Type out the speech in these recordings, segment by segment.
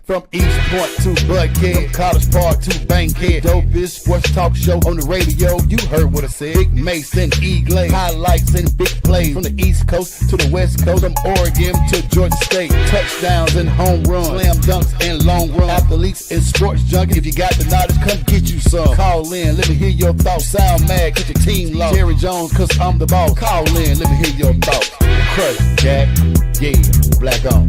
From East Point to Buckhead, College Park to Bankhead, dopest sports talk show on the radio. You heard what I said. Big Mason, E-Glade, highlights and big plays from the East Coast to the West Coast, from Oregon to Georgia State. Touchdowns and home runs, slam dunks and long runs, athletes and sports junkies. If you got the knowledge, come get you some. Call in, let me hear your thoughts. Sound mad, get your team low. Jerry Jones, cause I'm the boss. Call in, let me hear your thoughts. Crush, Jack, yeah, black on.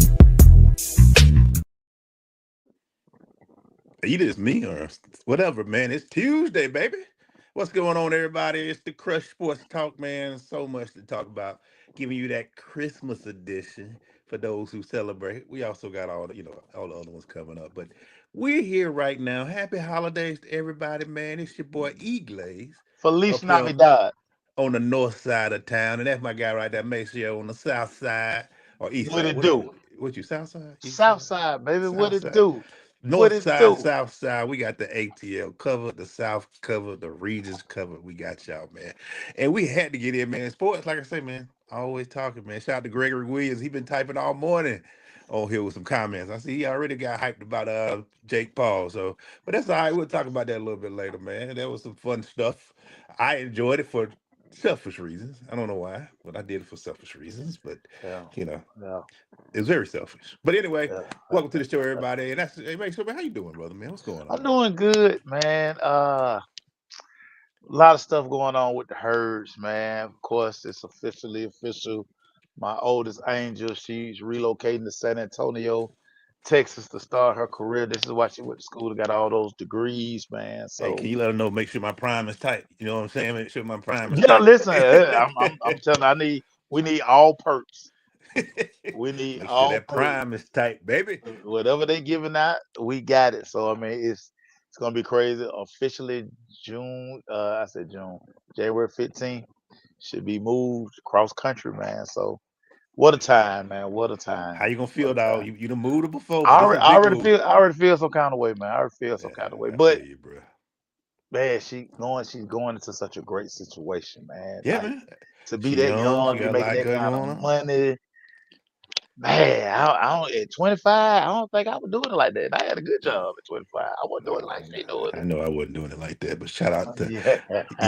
Either it's me or whatever, man. It's Tuesday, baby. What's going on, everybody? It's the Crush Sports Talk, man. So much to talk about. Giving you that Christmas edition for those who celebrate. We also got all the other ones coming up. But we're here right now. Happy holidays to everybody, man. It's your boy E-Glaze. Feliz Navidad. On the north side of town. And that's my guy right there, make sure on the south side or east What side. it do? What you, south side? South side, baby. South what it side. do? North side, south side, we got the ATL covered, the south covered, the regions covered. We got y'all, man. And we had to get in, man. Sports, like I say, man, always talking, man. Shout out to Gregory Williams. He been typing all morning on here with some comments. I see he already got hyped about Jake Paul. So, but that's all right. We'll talk about that a little bit later, man. That was some fun stuff. I enjoyed it for selfish reasons. I don't know why, but I did it for selfish reasons. But it was very selfish. But anyway, welcome to the show, everybody. And that's make sure, man, how you doing, brother, man? What's going on? I'm doing good, man. A lot of stuff going on with the Herds, man. Of course, it's official. My oldest angel, she's relocating to San Antonio, Texas to start her career. This is why she went to school, got all those degrees, man. So hey, can you let her know? Make sure my prime is tight. You know what I'm saying? Make sure my prime is tight. Yeah, listen, I'm telling you, we need all perks. We need make all sure that prime is tight, baby. Whatever they giving out, we got it. So I mean, it's gonna be crazy. Officially January 15th should be moved cross country, man. So what a time, man. What a time. How you gonna feel, dog? You done moved it before. I already feel some kind of way, man. I already feel some kind of way. But you, bro. Man, she's going into such a great situation, man. Yeah, like, man. To be that young, to make that kind of money. Man, I don't at 25, I don't think I was doing it like that. I had a good job at 25. I wasn't doing it like they doing it. I know I wasn't doing it like that, but shout out to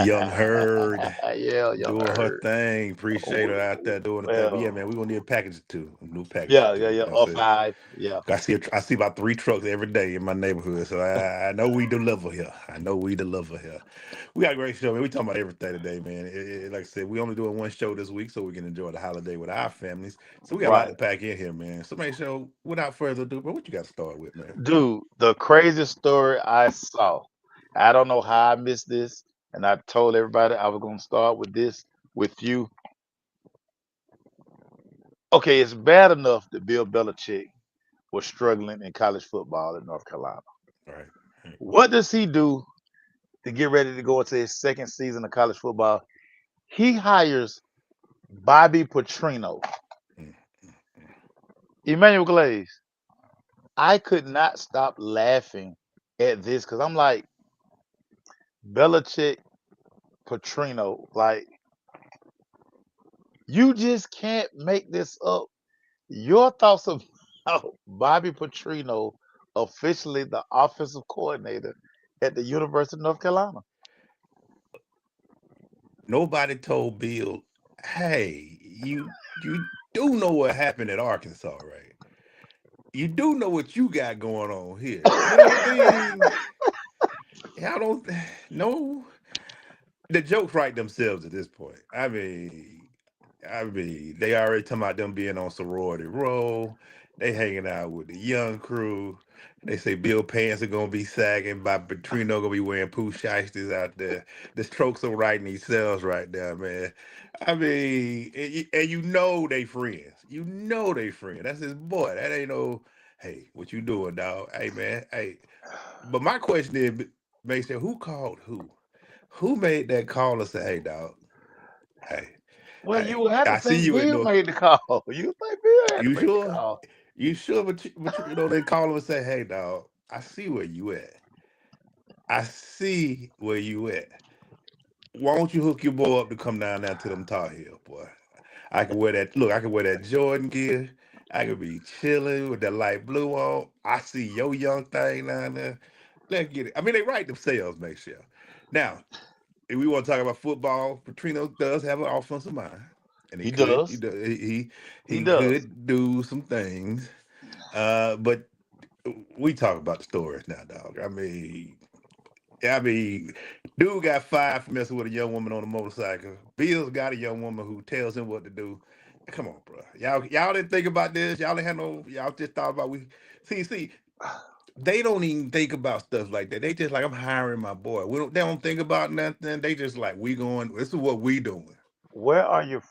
Young Herd. Young doing Herd. her thing. Appreciate her out there doing it. But yeah, man, we're gonna need a package too. A new package. Yeah. Up 5. Yeah. I see about 3 trucks every day in my neighborhood. So I know we deliver here. We got a great show, man. We talking about everything today, man. Like I said, we only doing one show this week so we can enjoy the holiday with our families. So we got a lot to pack in here, man. So make sure, without further ado, bro, what you got to start with, man? Dude, the craziest story I saw. I don't know how I missed this, and I told everybody I was going to start with this with you. Okay, it's bad enough that Bill Belichick was struggling in college football in North Carolina. Right. What does he do to get ready to go into his second season of college football? He hires Bobby Petrino. Emmanuel Glaze. I could not stop laughing at this because I'm like, Belichick, Petrino, like, you just can't make this up. Your thoughts about Bobby Petrino, officially the offensive coordinator at the University of North Carolina? Nobody told Bill, hey, you do know what happened at Arkansas, right? You do know what you got going on here. You know what I mean? I don't know. The jokes write themselves at this point. I mean, they already talking about them being on sorority row. They hanging out with the young crew. They say Bill pants are gonna be sagging, by Petrino gonna be wearing poo shysters out there. The strokes are writing themselves right there, man. I mean, and you know they friends. You know they friends. That's his boy. That ain't no, hey, what you doing, dog? Hey, man, hey. But my question is, Mason, who called who? Who made that call and say, hey, dog, hey. Well, you would have to think Bill made the call. You think Bill had to make the call? You sure? But you know, they call him and say, hey, dog, I see where you at. Why don't you hook your boy up to come down to them Tar Heels, boy? I can wear that. Look, I can wear that Jordan gear. I could be chilling with that light blue on. I see your young thing down there. Let's get it. I mean, they write themselves, make sure. Now, if we want to talk about football, Petrino does have an offensive mind, and He does. He he does. could do some things. But we talk about the stories now, dog. I mean, dude got fired for messing with a young woman on a motorcycle. Bill's got a young woman who tells him what to do. Come on, bro. Y'all didn't think about this. Y'all didn't have no. Y'all just thought about we. See. They don't even think about stuff like that. They just like, I'm hiring my boy. They don't think about nothing. They just like, we going. This is what we doing. Where are your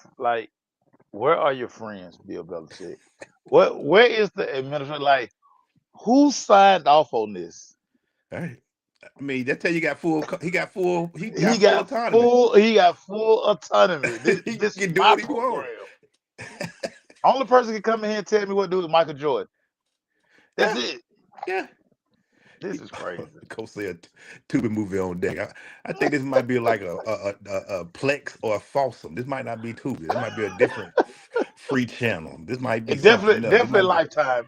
where are your friends, Bill Belichick? Where is the administrator? Like, who signed off on this? All right. I mean, that tell you got full. He got full. He He got full got autonomy. he got full autonomy. He This is can do my what he program. wants. Only person can come in here and tell me what to do is Michael Jordan. That's Yeah. it. Yeah. This is crazy. Coach said Tubi movie on deck. I think this might be like a Plex or a Fawsome. This might not be Tubi. This might be a different free channel. This might be It something else. This definitely might be, Lifetime.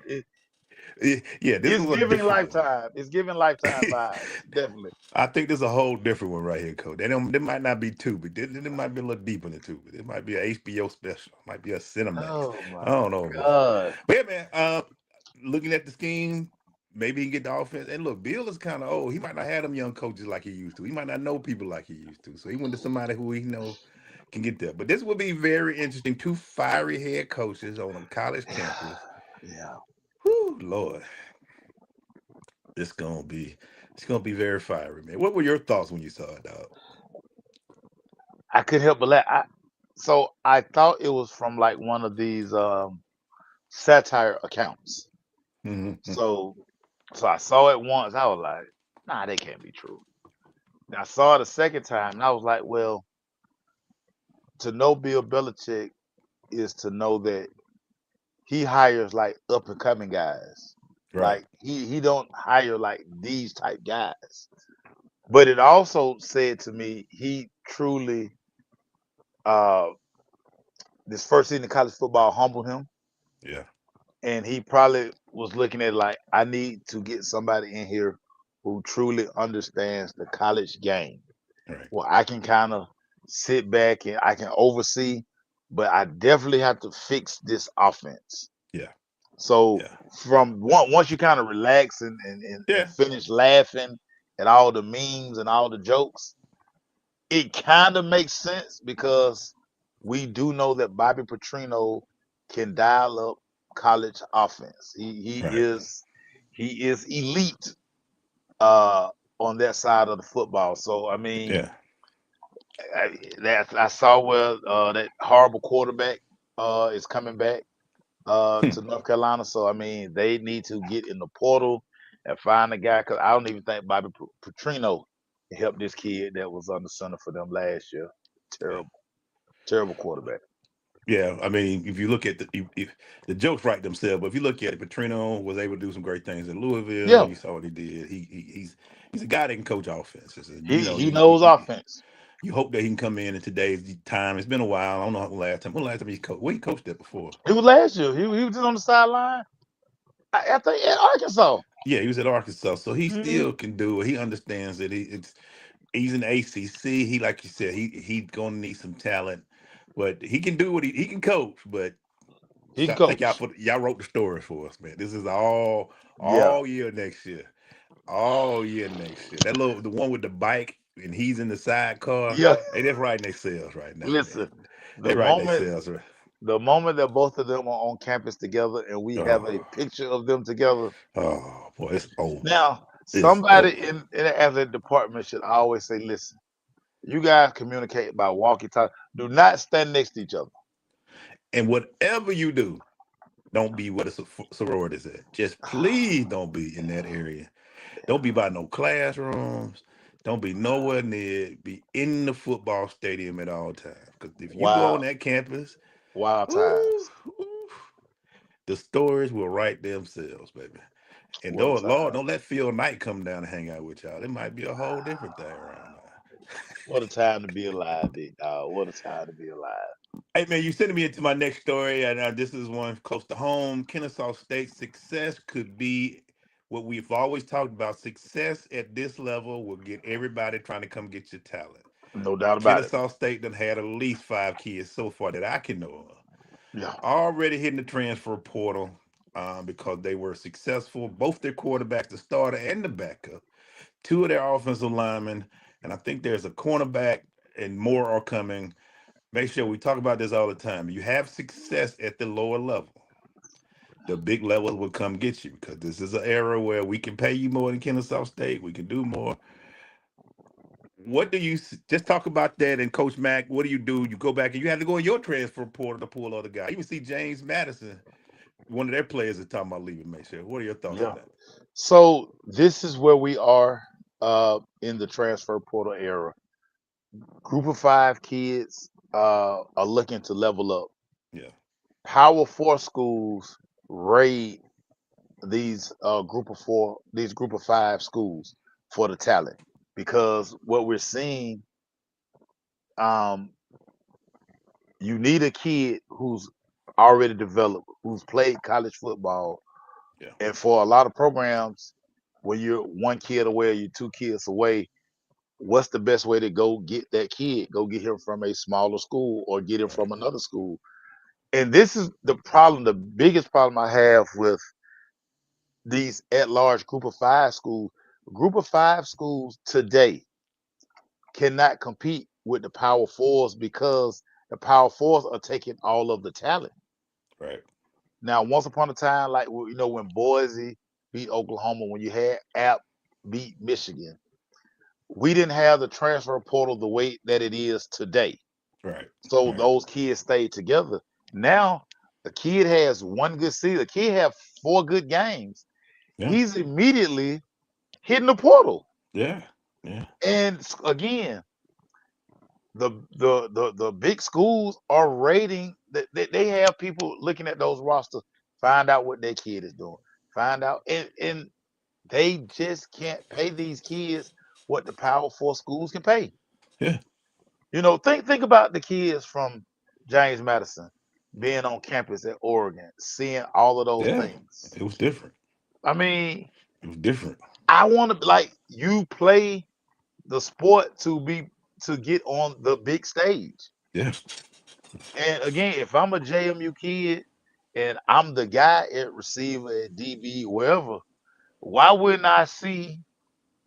yeah, this It's is a giving different Lifetime. It's giving Lifetime vibes. Definitely. I think there's a whole different one right here, Coach. They might not be Tubi. This might be a little deeper than Tubi. This might be an HBO special. Might be a Cinemax. Oh I my don't know, man. God. But yeah, man. Looking at the scheme, maybe he can get the offense. And look, Bill is kind of old. He might not have them young coaches like he used to. He might not know people like he used to. So he went to somebody who he know can get there. But this will be very interesting. Two fiery head coaches on a college campus. Yeah. Whew, Lord. It's gonna be very fiery, man. What were your thoughts when you saw it, dog? I couldn't help but laugh. So I thought it was from like one of these satire accounts. Mm-hmm. So I saw it once. I was like, nah, they can't be true. And I saw it a second time, and I was like, well, to know Bill Belichick is to know that he hires like up and coming guys. Right. Like he don't hire like these type guys. But it also said to me he truly this first season of college football humbled him. Yeah. And he probably was looking at like, I need to get somebody in here who truly understands the college game. Right. Well, I can kind of sit back and I can oversee, but I definitely have to fix this offense. Yeah. So from once you kind of relax and finish laughing at all the memes and all the jokes, it kind of makes sense because we do know that Bobby Petrino can dial up college offense. He is elite on that side of the football. So I mean, I saw where that horrible quarterback is coming back to North Carolina. So I mean, they need to get in the portal and find a guy, because I don't even think Bobby Petrino helped this kid that was under center for them last year. Terrible quarterback. Yeah, I mean, if you look at the jokes write themselves, but if you look at it, Petrino was able to do some great things in Louisville. Yeah. You saw what he did. He's a guy that can coach offense. He knows offense. You hope that he can come in today's time. It's been a while. I don't know when the last time he coached. Where he coached that before? It was last year. He was just on the sideline. I think at Arkansas. Yeah, he was at Arkansas, so he still can do it. He understands that he's in ACC. He, like you said, he's gonna need some talent, but he can do what he can coach. But he can coach. Y'all wrote the stories for us, man. This is all year next year, all year next year. That the one with the bike and he's in the sidecar. Yeah, they just writing themselves right now. Listen, they writing themselves right. The moment that both of them are on campus together and we have a picture of them together. Oh boy, it's over. Now, somebody in the athletic department should always say, listen, you guys communicate by walkie-talkie. Do not stand next to each other. And whatever you do, don't be where the sororities at. Just please don't be in that area. Don't be by no classrooms. Don't be nowhere near. Be in the football stadium at all times. Because if you go on that campus, wild times. The stories will write themselves, baby. And Lord, don't let Phil Knight come down and hang out with y'all. It might be a whole different thing around now. What a time to be alive, big dog. What a time to be alive. Hey man, you sending me into my next story, and this is one close to home. Kennesaw State's success could be what we've always talked about. Success at this level will get everybody trying to come get your talent. No doubt about it. Kennesaw State done had at least 5 kids so far that I can know of Yeah. already hitting the transfer portal because they were successful. Both their quarterbacks, the starter and the backup, two of their offensive linemen, and I think there's a cornerback, and more are coming. Make sure we talk about this all the time. You have success at the lower level. The big levels will come get you because this is an era where we can pay you more than Kennesaw State. We can do more. What do you just talk about that? And Coach Mack, what do? You go back and you have to go in your transfer portal to pull other guys. You even see James Madison, one of their players, is talking about leaving. Make sure. What are your thoughts on Yeah. that? So this is where we are in the transfer portal era. Group of five kids are looking to level up. Yeah, Power four schools raid these group of five schools for the talent because what we're seeing, um, you need a kid who's already developed, who's played college football, yeah, and for a lot of programs, when you're one kid away, or you're two kids away, what's the best way to go get that kid? Go get him from a smaller school or get him right, from another school. And this is the problem, the biggest problem I have with these at large group of five schools. Group of five schools today cannot compete with the power fours because the power fours are taking all of the talent. right. Now, once upon a time, like when Boise beat Oklahoma, when you had App beat Michigan, we didn't have the transfer portal the way that it is today. Right. So Right. those kids stayed together. Now the kid has one good season. The kid have four good games. Yeah. He's immediately hitting the portal. Yeah. Yeah. And again, the big schools are rating that they have people looking at those rosters, find out what their kid is doing, find out, and they just can't pay these kids what the Power Four schools can pay. Yeah. Think about the kids from James Madison being on campus at Oregon, seeing all of those Yeah. things. It was different. I mean, It was different. I want to like you play the sport to get on the big stage. Yeah. And again, if I'm a JMU kid and I'm the guy at receiver at DB wherever, why wouldn't I see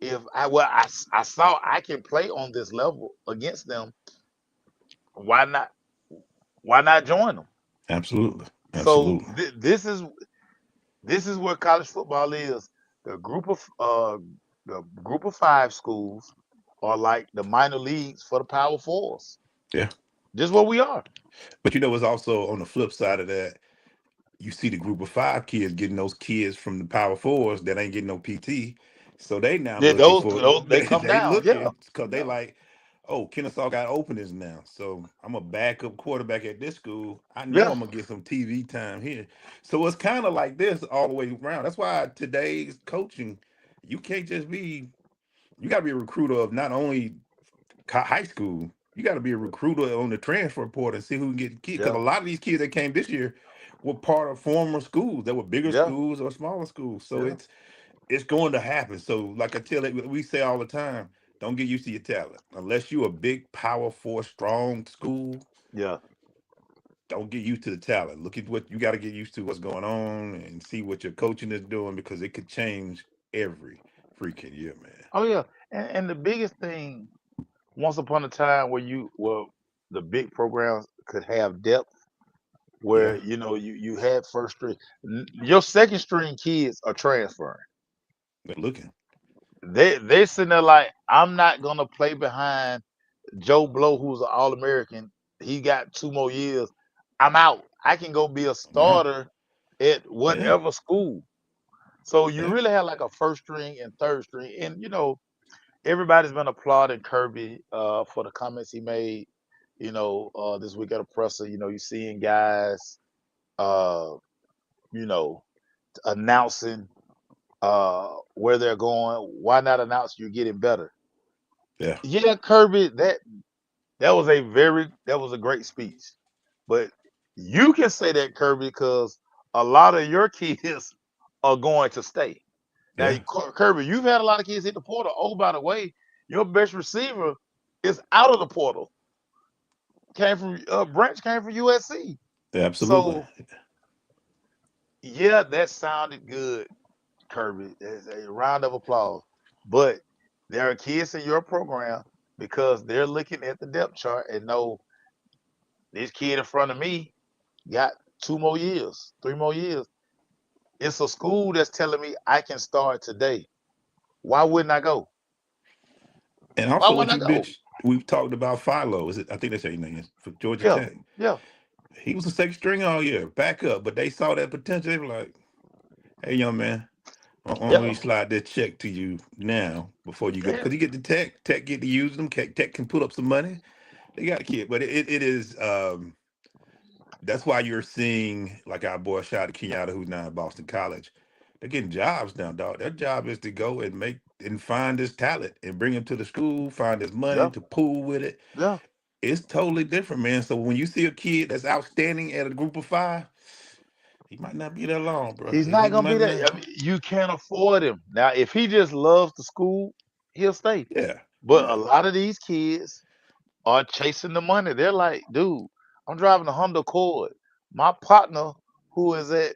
if I saw I can play on this level against them? Why not? Why not join them? Absolutely. So Absolutely. this is where college football is. The group of uh the group of five schools are like the minor leagues for the Power Fours. Yeah. This is what we are. But it's also on the flip side of that, you see the group of 5 kids getting those kids from the power fours that ain't getting no PT. So they now Yeah, looking those for those they come they down. Yeah, looking because they yeah, like, oh, Kennesaw got openings now. So I'm a backup quarterback at this school. I know yeah, I'm gonna get some TV time here. So it's kind of like this all the way around. That's why today's coaching, you can't just be you gotta be a recruiter of not only high school. You got to be a recruiter on the transfer portal and see who can get kids. Because yeah, a lot of these kids that came this year were part of former schools that were bigger yeah, schools or smaller schools. So yeah, it's going to happen. So like I tell it, we say all the time, don't get used to your talent unless you're a big power four strong school. yeah. Don't get used to the talent. Look at what you got to get used to what's going on and see what your coaching is doing because it could change every freaking year, man. Oh yeah. And the biggest thing, once upon a time, where the big programs could have depth, where Yeah, you had first string, your second string kids are transferring. they're looking. They sitting there like, I'm not gonna play behind Joe Blow, who's an All American. He got 2 more years. I'm out. I can go be a I'm out. starter at Yeah, whatever school. So you yeah, really have like a first string and third string, and everybody's been applauding Kirby for the comments he made. This week at a presser. You seeing guys, uh, you know, announcing where they're going. Why not announce you're getting better? yeah. Yeah, Kirby, that was a great speech. But you can say that, Kirby, because a lot of your kids are going to stay. Now, Yeah, Kirby, you've had a lot of kids hit the portal. Oh, by the way, your best receiver is out of the portal. Came from Branch came from USC. absolutely. So yeah, that sounded good, Kirby. There's a round of applause. But there are kids in your program because they're looking at the depth chart and know this kid in front of me got 2 more years, 3 more years. It's a school that's telling me I can start today. Why wouldn't I go? And Why also, what wouldn't I you go? bitch, we've talked about Philo. Is it? I think that's your name for Georgia Yeah, Tech. yeah, He was a second string all year, back up, but they saw that potential. They were like, "Hey, young man, why don't yeah, we slide this check to you now before you go? yeah, Because you get the Tech, Tech get to use them. Tech can put up some money. They got a kid, but it is. That's why you're seeing like our boy Shot Kenyatta, who's now at Boston College. They're getting jobs now, dog. Their job is to go and make and find this talent and bring him to the school, find his money yeah, to pool with it. yeah. It's totally different, man. So when you see a kid that's outstanding at a group of five, he might not be there long, bro. He's He not gonna be might that. not. I mean, you can't afford him. Now, if he just loves the school, he'll stay. Yeah, But a yeah, lot of these kids are chasing the money. They're like, dude, I'm driving a Honda Accord. My partner, who is at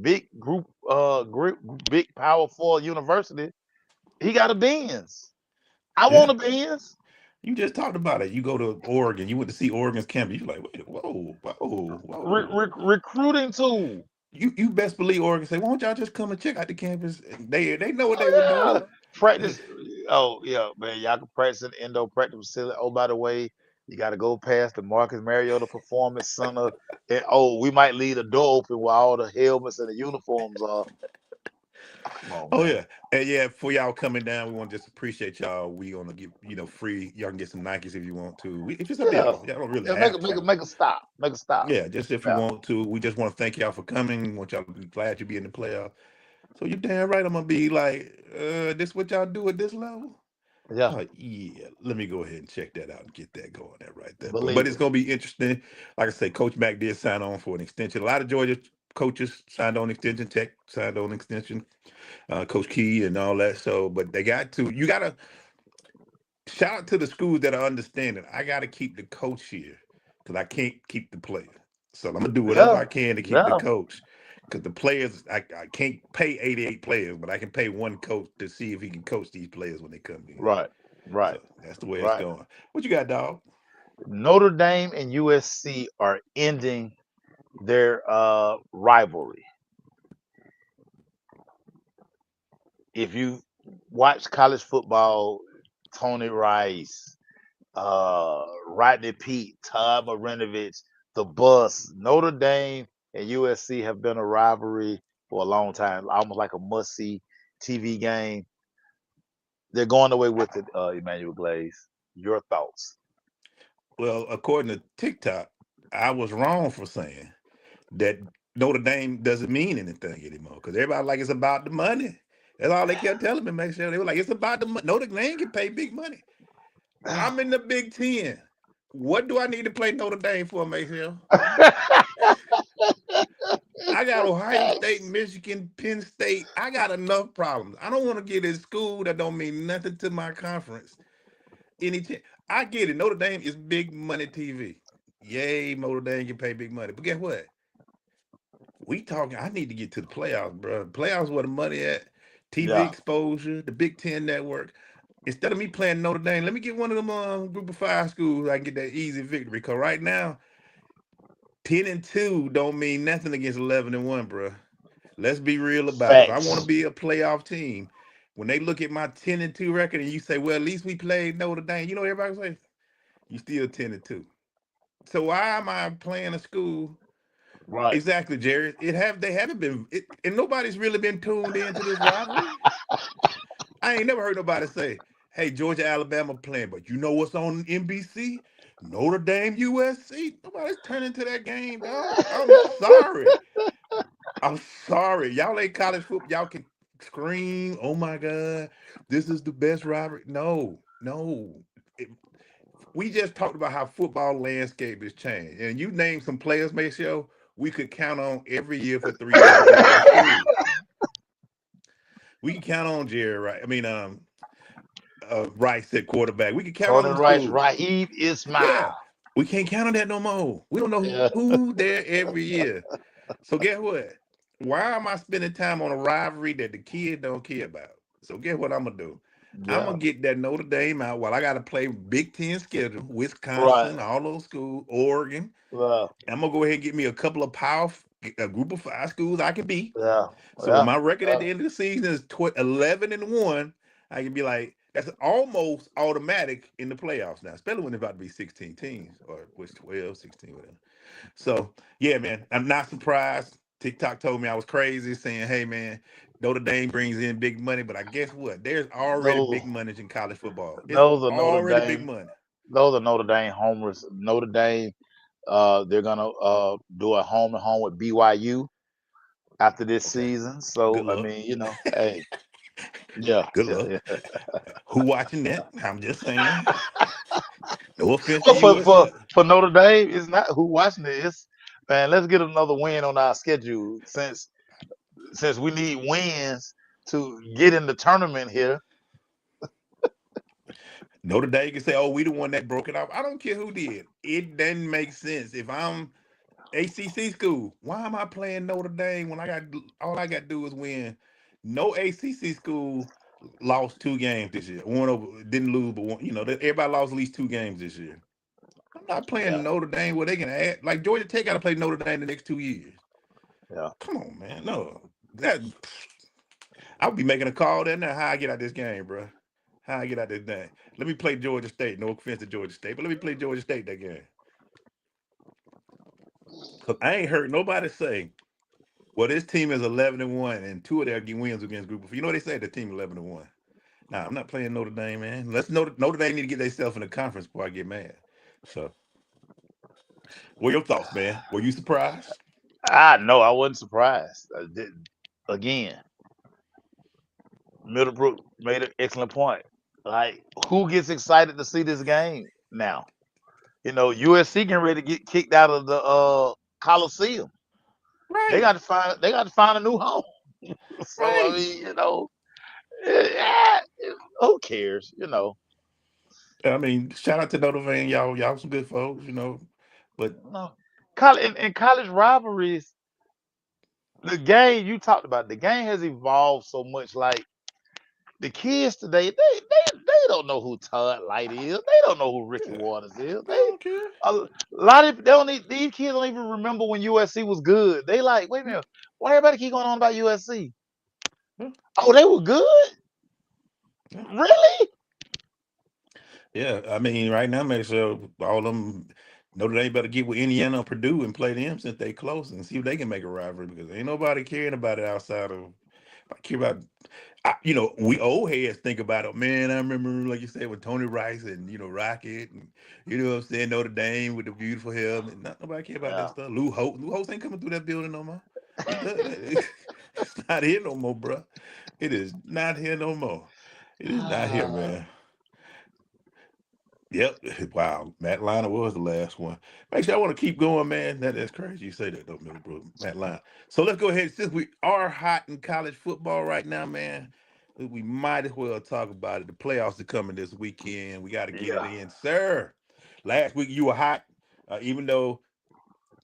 big big Power Four university, he got a Benz. I want yeah. a Benz. You just talked about it. You go to Oregon. You went to see Oregon's campus. You're like, wait, whoa, whoa, whoa. Recruiting tool. You best believe Oregon say, why don't y'all just come and check out the campus? And they know what they were Oh yeah, doing. practice. Oh yeah, man, y'all can practice in the indoor practice facility. Oh, by the way, you got to go past the Marcus Mariota Performance Center. And oh, we might leave the door open where all the helmets and the uniforms are. Come on, Oh man. yeah, and yeah. For y'all coming down, we want to just appreciate y'all. We gonna give free. Y'all can get some Nikes if you want to. If it's up to Yeah, y'all, y'all don't really yeah. Make have a make a to. make a stop. Make a stop. Yeah, just if you Yeah, want to. We just want to thank y'all for coming. We want y'all to be glad you be in the playoff. So you're damn right. I'm gonna be like, this what y'all do at this level? yeah. Yeah, let me go ahead and check that out and get that going there right there. But Believe it's it. gonna be interesting. Like I say, Coach Mack did sign on for an extension. A lot of Georgia coaches signed on extension. Tech signed on extension. Coach Key and all that. So, but they got to. You gotta shout out to the schools that are understanding. I gotta keep the coach here because I can't keep the player. So I'm gonna do whatever Yeah, I can to keep the yeah. coach. Because the players, I can't pay 88 players, but I can pay one coach to see if he can coach these players when they come in. Right, right, So that's the way it's right. going. What you got, dog? Notre Dame and USC are ending their rivalry. If you watch college football, Tony Rice, Rodney Pete, Todd Marinovich, the Bus, Notre Dame and USC have been a rivalry for a long time, almost like a must-see TV game. They're going away with it, Emmanuel Glaze. Your thoughts? Well, according to TikTok, I was wrong for saying that Notre Dame doesn't mean anything anymore because everybody like it's about the money. That's all they kept telling me. Make sure they were like, it's about the money. Notre Dame can pay big money. I'm in the Big Ten. What do I need to play Notre Dame for, Mayfield? I got Ohio State, Michigan, Penn State. I got enough problems. I don't want to get in school that don't mean nothing to my conference. I get it. Notre Dame is big money TV. Yay, Notre Dame can pay big money. But guess what? We talking. I need to get to the playoffs, bro. Playoffs where the money at. TV Yeah, exposure, the Big Ten network. Instead of me playing Notre Dame, let me get one of them group of five schools. I can get that easy victory. Cause right now, 10-2 don't mean nothing against 11-1, bro. Let's be real about it. If I want to facts. be a playoff team, when they look at my 10-2 record and you say, well, at least we played Notre Dame, you know what everybody say? You still 10-2. So why am I playing a school? Right. Exactly, Jerry. They haven't been and nobody's really been tuned into this rivalry. I ain't never heard nobody say, hey, Georgia, Alabama playing, but you know what's on NBC? Notre Dame, USC. Nobody's turning to that game, dog. I'm sorry. I'm sorry. Y'all ain't college football. Y'all can scream, oh my God, this is the best rivalry. No, no. It- we just talked about how football landscape has changed, and you name some players, Maceo, we could count on every year for 3 years in our school. We can count on Jerry, right? I mean, Rice at quarterback. We can count on Tony them Rice, schools. Raheem Ismail. Yeah, we can't count on that no more. We don't know Yeah. who there every year. So guess what? Why am I spending time on a rivalry that the kid don't care about? So guess what I'm gonna do? I'm Yeah. gonna get that Notre Dame out while I gotta play Big Ten schedule, Right. Wisconsin, all those schools, Oregon. Well, I'm gonna go ahead and get me a couple of a group of 5 schools I can beat. yeah. So when Yeah. my record at Yeah. the end of the season is 11-1, I can be like, that's almost automatic in the playoffs now, especially when it's about to be 16 teams or which 12, 16, whatever. So yeah, man, I'm not surprised. TikTok told me I was crazy, saying, "Hey, man, Notre Dame brings in big money," but I guess what? There's already big Those, money in college football. It's those are Notre already big Dame. money. Those are Notre Dame homers. Notre Dame. They're gonna do a home and home with BYU after this Okay, season. good So I luck. mean, hey, yeah, Good yeah, luck. yeah. Who watching that? I'm just saying. No offense to Well, you. for Notre Dame, it's not who watching it. It's man, let's get another win on our schedule since we need wins to get in the tournament here. Notre Dame can say, "Oh, we the one that broke it off." I don't care who did. It doesn't make sense. If I'm ACC school, why am I playing Notre Dame when all I got to do is win? No ACC school lost 2 games this year. One over didn't lose, but one. Everybody lost at least 2 games this year. I'm not playing Yeah, Notre Dame where they can add like Georgia Tech got to play Notre Dame the next 2 years. yeah. Come on, man. No, that I'll be making a call there now. How I get out this game, bro? How I get out this thing? Let me play Georgia State. No offense to Georgia State, but let me play Georgia State that game. Cause I ain't heard nobody say, "Well, this team is 11-1, and 2 of their wins against Group of." You know what they say? The team 11-1. Nah, I'm not playing Notre Dame, man. Let's Notre Dame need to get themselves in the conference before I get mad. So, what are your thoughts, man? Were you surprised? I know. I wasn't surprised. Again, Middlebrook made an excellent point. Like, who gets excited to see this game now? USC getting ready to get kicked out of the Coliseum. They Right, got to find. They got to find a new home. So I right. mean, eh, who cares? I mean, shout out to Notre Dame, y'all some good folks, but No. In college rivalries, the game you talked about, the game has evolved so much. Like the kids today, they don't know who Todd Light is. They don't know who Ricky yeah, Waters is. I don't care. A lot of they don't these kids don't even remember when USC was good. They like, wait a minute, why everybody keep going on about USC? Yeah, Oh, they were good? yeah. Really? Yeah, I mean, right now, make sure all them Notre Dame better get with Indiana or Purdue and play them since they close and see if they can make a rivalry because ain't nobody caring about it outside of. I care about, we old heads think about it. Man, I remember, like you said, with Tony Rice and Rocket and what I'm saying, Notre Dame with the beautiful hair. Not nobody care about that Yeah. stuff. Lou Holtz ain't coming through that building no more. He does. It's not here no more, bro. It is not here no more. It is not here, man. Yep. Wow. Matt Liner was the last one. Make sure I want to keep going, man. That's crazy. You say that though, Middlebrook. Matt Liner. So let's go ahead. Since we are hot in college football right now, man, we might as well talk about it. The playoffs are coming this weekend. We got to get it Yeah. in, sir. Last week you were hot, even though.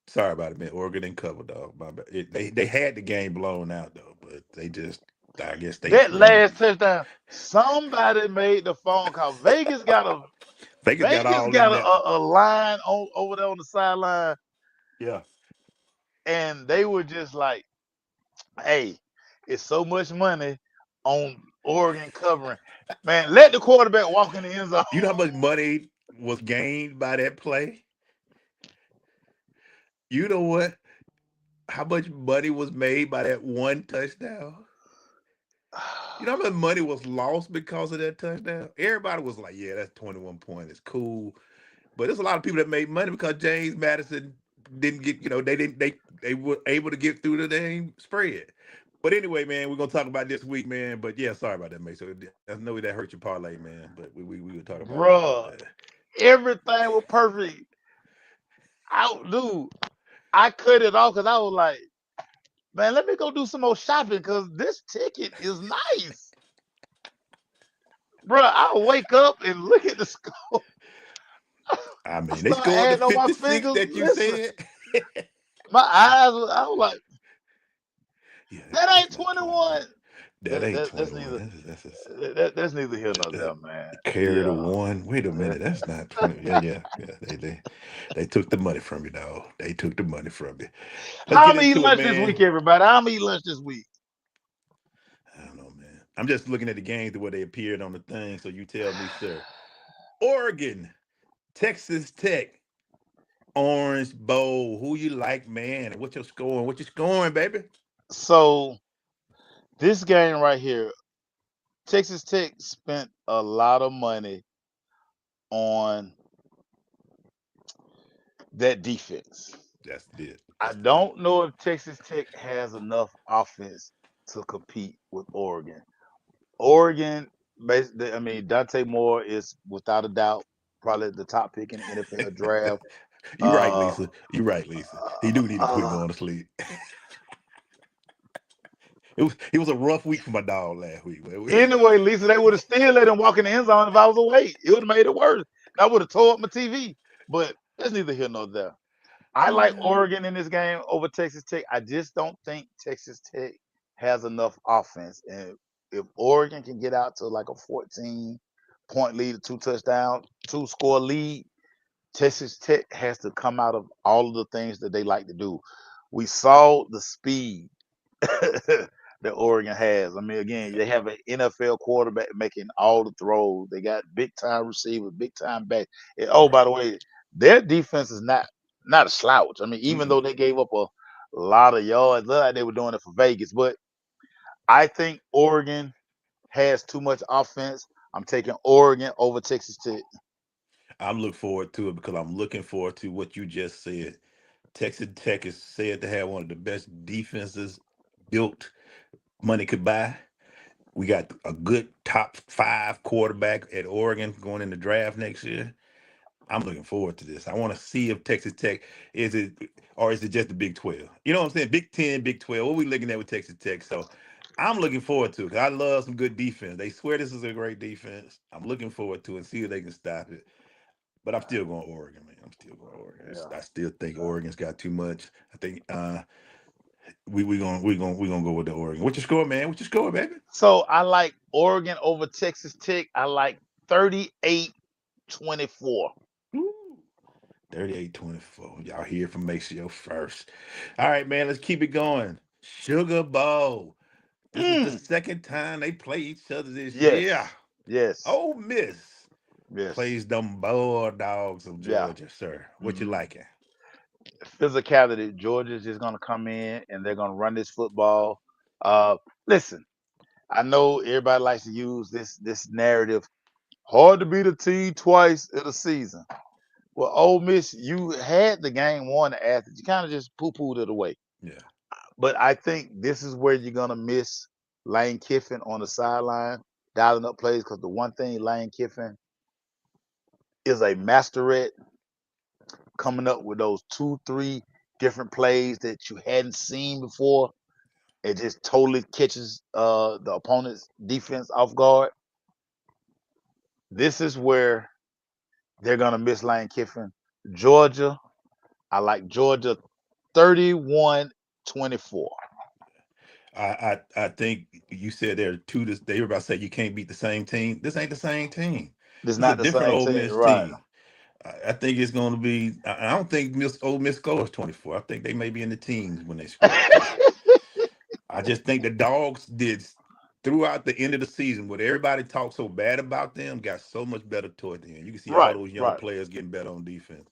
Sorry about it, man. Oregon didn't cover, dog. My bad. They had the game blown out though, but they just. I guess they That wanted. last touchdown, somebody made the phone call. Vegas got Vegas all got in that one. a line over there on the sideline, Yeah. and they were just like, "Hey, it's so much money on Oregon covering. Man, let the quarterback walk in the end zone." You know how much money was gained by that play? You know what? How much money was made by that one touchdown? You know how much money was lost because of that touchdown? Everybody was like, yeah, that's 21 points. It's cool. But there's a lot of people that made money because James Madison didn't get, they didn't they were able to get through the dang spread. But anyway, man, we're gonna talk about this week, man. But yeah, sorry about that, mate. So I know that hurt your parlay, man. But we were talking about Bruh, Everything was perfect. Dude, I cut it off because I was like, man, let me go do some more shopping because this ticket is nice. Bro, I'll wake up and look at the score. I I mean, they start scored the adding on my 56 fingers. that you Listen, said. my eyes, I was like, Yeah, that that's ain't not 21. 21. That ain't That's 21. neither. That's That's neither here nor that there, man. carry the Yeah. one. Wait a minute, that's not 20. Yeah. They took the money from you, dog. They took the money from you. Let's How get I'm eating into it, lunch this man. week, everybody? How I'm eating lunch this week? I don't know, man. I'm just looking at the games the way they appeared on the thing. So you tell me, sir. Oregon, Texas Tech, Orange Bowl. Who you like, man? And what your scoring? What you scoring, baby? So this game right here, Texas Tech spent a lot of money on that defense. That's it. I That's the thing. don't know if Texas Tech has enough offense to compete with Oregon. Oregon, basically, I mean, Dante Moore is without a doubt probably the top pick in the NFL draft. You right, Uh, Lisa. You right, Lisa. He do need to quit uh, going to sleep. It was a rough week for my dog last week. Man. anyway, Lisa, they would have still let him walk in the end zone if I was awake. It would have made it worse. I would have tore up my TV. But that's neither here nor there. I like Oregon in this game over Texas Tech. I just don't think Texas Tech has enough offense. And if Oregon can get out to like a 14-point lead, a 2-touchdown, 2-score lead, Texas Tech has to come out of all of the things that they like to do. We saw the speed that Oregon has. I mean, again, they have an NFL quarterback making all the throws. They got big time receivers, big time back. And, oh, by Right. the way, their defense is not a slouch. I mean, even Mm-mm. though they gave up a lot of yards, looked like they were doing it for Vegas. But I think Oregon has too much offense. I'm taking Oregon over Texas Tech. I'm looking forward to it because I'm looking forward to what you just said. Texas Tech is said to have one of the best defenses built money could buy. We got a good top five quarterback at Oregon going in the draft next year. I'm looking forward to this. I want to see if Texas Tech is it or is it just the Big 12? You know what I'm saying? Big 10, Big 12. What are we looking at with Texas Tech? So I'm looking forward to it 'cause I love some good defense. They swear this is a great defense. I'm looking forward to it and see if they can stop it. But I'm still going Oregon, man. I'm still going Oregon. Yeah. I still think Oregon's got too much. I think we gonna go with the Oregon. What you score, man? What you score, baby? So I like Oregon over Texas Tech. I like 38-24. Woo. 38-24. Y'all hear from Maceo first. All right, man. Let's keep it going. Sugar Bowl. This is the Mm. second time they play each other this year. Yes. Yes. Ole Miss Yes. plays them Bulldogs of Yeah. Georgia, sir. What you Hmm. liking? Physicality. Georgia's just going to come in and they're going to run this football. Uh, Listen, I know everybody likes to use this narrative. Hard to beat a team twice in a season. Well, Ole Miss, you had the game won the Athens. You kind of just poo-pooed it away. Yeah. But I think this is where you're gonna miss Lane Kiffin on the sideline, dialing up plays. Because the one thing Lane Kiffin is a master at coming up with those 2, 3 different plays that you hadn't seen before. It just totally catches the opponent's defense off guard. This is where they're gonna miss Lane Kiffin. Georgia, I like Georgia 31-24. I think you said there are two. They were about to say you can't beat the same team. This ain't the same team. It's This is a not the different same Ole team, Miss right? team. I think it's going to be. I don't think Ole Miss scores 24. I think they may be in the teens when they score because I just think the Dogs did throughout the end of the season, what everybody talked so bad about them, got so much better toward the end. You can see all Right, those young right. players getting better on defense.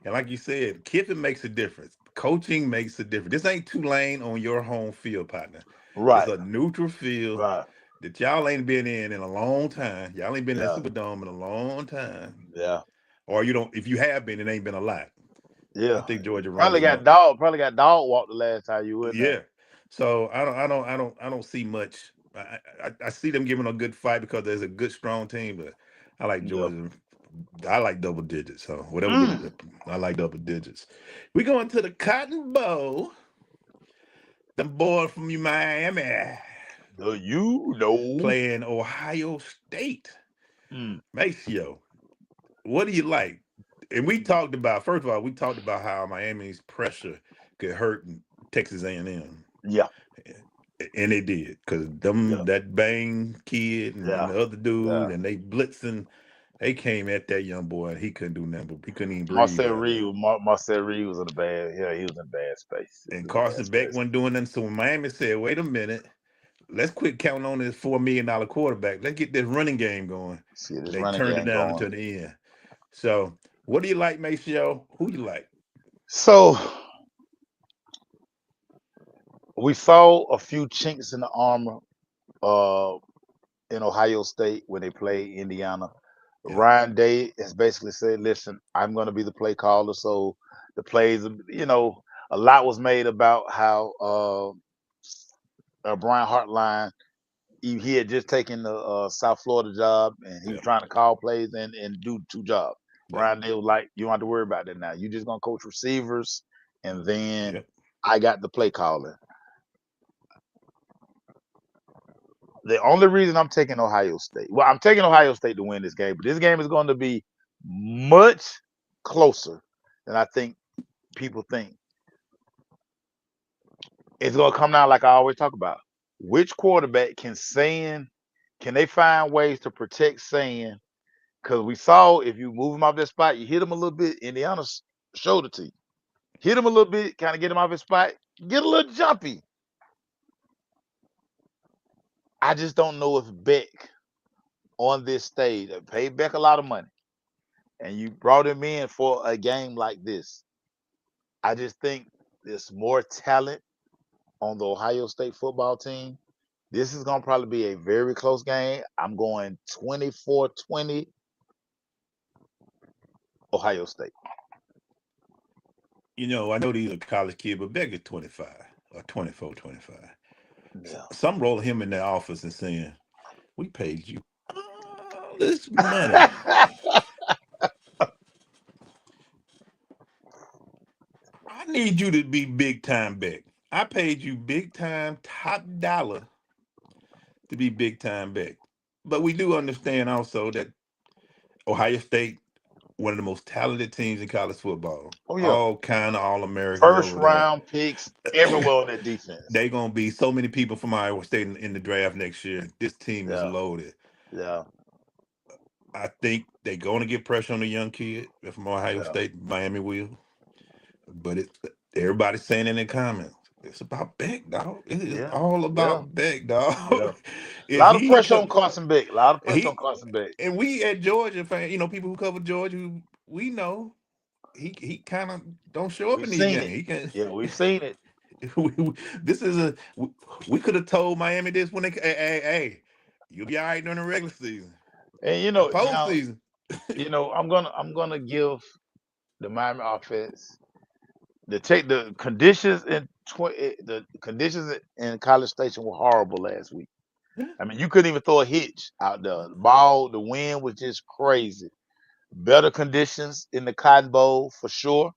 And like you said, Kiffin makes a difference. Coaching makes a difference. This ain't Tulane on your home field, partner. It's Right, a neutral field right. that y'all ain't been in a long time. Y'all ain't been in that Yeah, Superdome in a long time. yeah, Or you don't. If you have been, it ain't been a lot. I yeah. think Georgia Probably runs them got up. dog. Probably got dog walked the last time you went there. Yeah. So I don't see much. I see them giving a good fight because there's a good strong team, but I like Yeah. Georgia I like double digits. So whatever Mm. I like double digits. We going to the Cotton Bowl. The boy from Miami The playing Ohio State. Mm. Maceo, what do you like? And we talked about, first of all, we talked about how Miami's pressure could hurt Texas A&M. Yeah, And it did, because yeah, that Bang kid and yeah, the other yeah. dude, and they blitzing, they came at that young boy, and he couldn't do nothing, but he couldn't even breathe Marcel out Reed, there. Marcel Reed was in a bad. Yeah, he was in bad space. He was And in a bad Carson Beck space. wasn't doing nothing. So when Miami said, wait a minute, let's quit counting on this $4 million quarterback. Let's get this running game going. See this They running turned it game down going. until the end. So what do you like, Maceo? Who you like? So we saw a few chinks in the armor uh, in Ohio State when they played Indiana. Yeah, Ryan Day has basically said, "Listen, I'm going to be the play caller." So the plays, a lot was made about how Brian Hartline he had just taken the South Florida job and he was yeah, trying to call plays and do two jobs. yeah, Brian Day was like, "You don't have to worry about that now. You're just gonna coach receivers, and then yep. I got the play calling." The only reason I'm taking Ohio State, well, I'm taking Ohio State to win this game, but this game is going to be much closer than I think people think. It's going to come down like I always talk about. Which quarterback can they find ways to protect Sand? Because we saw if you move him off that spot, you hit him a little bit, Indiana showed it to you. Hit him a little bit, kind of get him off his spot, get a little jumpy. I just don't know if Beck on this stage, paid Beck a lot of money, and you brought him in for a game like this. I just think there's more talent on the Ohio State football team. This is going to probably be a very close game. I'm going 24-20 Ohio State. I know these are college kids, but Beck is 25 or 24, 25. Yeah. Some rolling him in their office and saying, we paid you all this money. I need you to be big time Beck. I paid you big time, top dollar to be big time Beck. But we do understand also that Ohio State, one of the most talented teams in college football, Oh, yeah. all kind of All Americans First over there. round picks everywhere on that defense. They gonna be so many people from Iowa State in the draft next year. This team is Yeah. loaded. Yeah. I think they're gonna get pressure on the young kid from Ohio Yeah. State. Miami will, but everybody's saying in the comments, it's about Beck, dog. It is Yeah. all Yeah. about Beck, Yeah. dog. A If lot of he pressure on could, Carson Beck. A lot of pressure on he Carson Beck. and we at Georgia fan, people who cover Georgia, we know he kind of don't show up We've in these seen games. it. He can. Yeah, we've seen it. This is we could have told Miami this when hey, you'll be all right during the regular season. And The postseason. I'm gonna give the Miami offense the conditions the conditions in College Station were horrible last week. I mean, you couldn't even throw a hitch out there. The wind was just crazy. Better conditions in the Cotton Bowl for sure.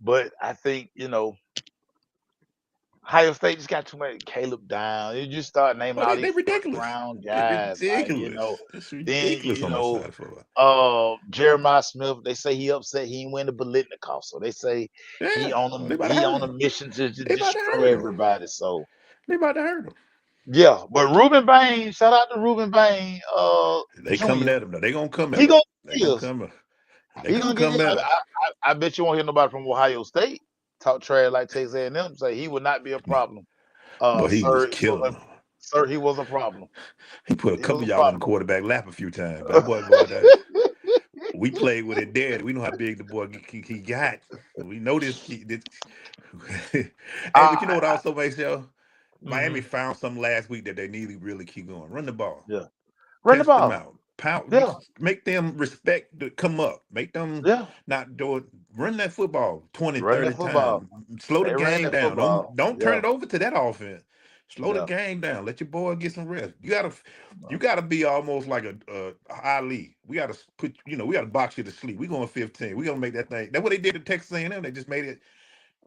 But I think, Ohio State just got too many Caleb down. You just start naming Oh, all they these first ridiculous. round They guys. ridiculous. It's Then, ridiculous on that side for Jeremiah Smith, they say he upset he ain't win the Bolitnikoff. So they say yeah. Oh, they about to he hurt on a him. mission to They about to destroy hurt him. everybody. So They about to hurt him. yeah, but Ruben Bain, shout out to Ruben Bain, They coming Jr. at him though. They gonna come at He him. gonna They get gonna his. come. They He gonna gonna get come his. at him. I bet you won't hear nobody from Ohio State talk trash like Texas A&M say he would not be a No, problem. but he was Sir, killing them. sir, he was a problem. He put a He was couple a of y'all on the problem. quarterback lap a few times. That boy going down. We played with it dead. We know how big the boy he got. We know this kid. Hey, but you know I, what also makes y'all? Miami mm-hmm. found something last week that they need to really keep going. Run the ball. Yeah. Run the Test them ball. out. Pound, Yeah. make them respect to come up. Make them Yeah. not do it. Run that football 20, Run 30 that football. times. Slow the They ran game that down. football. Don't turn Yeah. it over to that offense. Slow the Yeah. game down. Let your boy get some rest. You gotta be almost like a Ali. We gotta put, we gotta box you to sleep. We going 15. We gonna make that thing. That's what they did to Texas A&M. They just made it.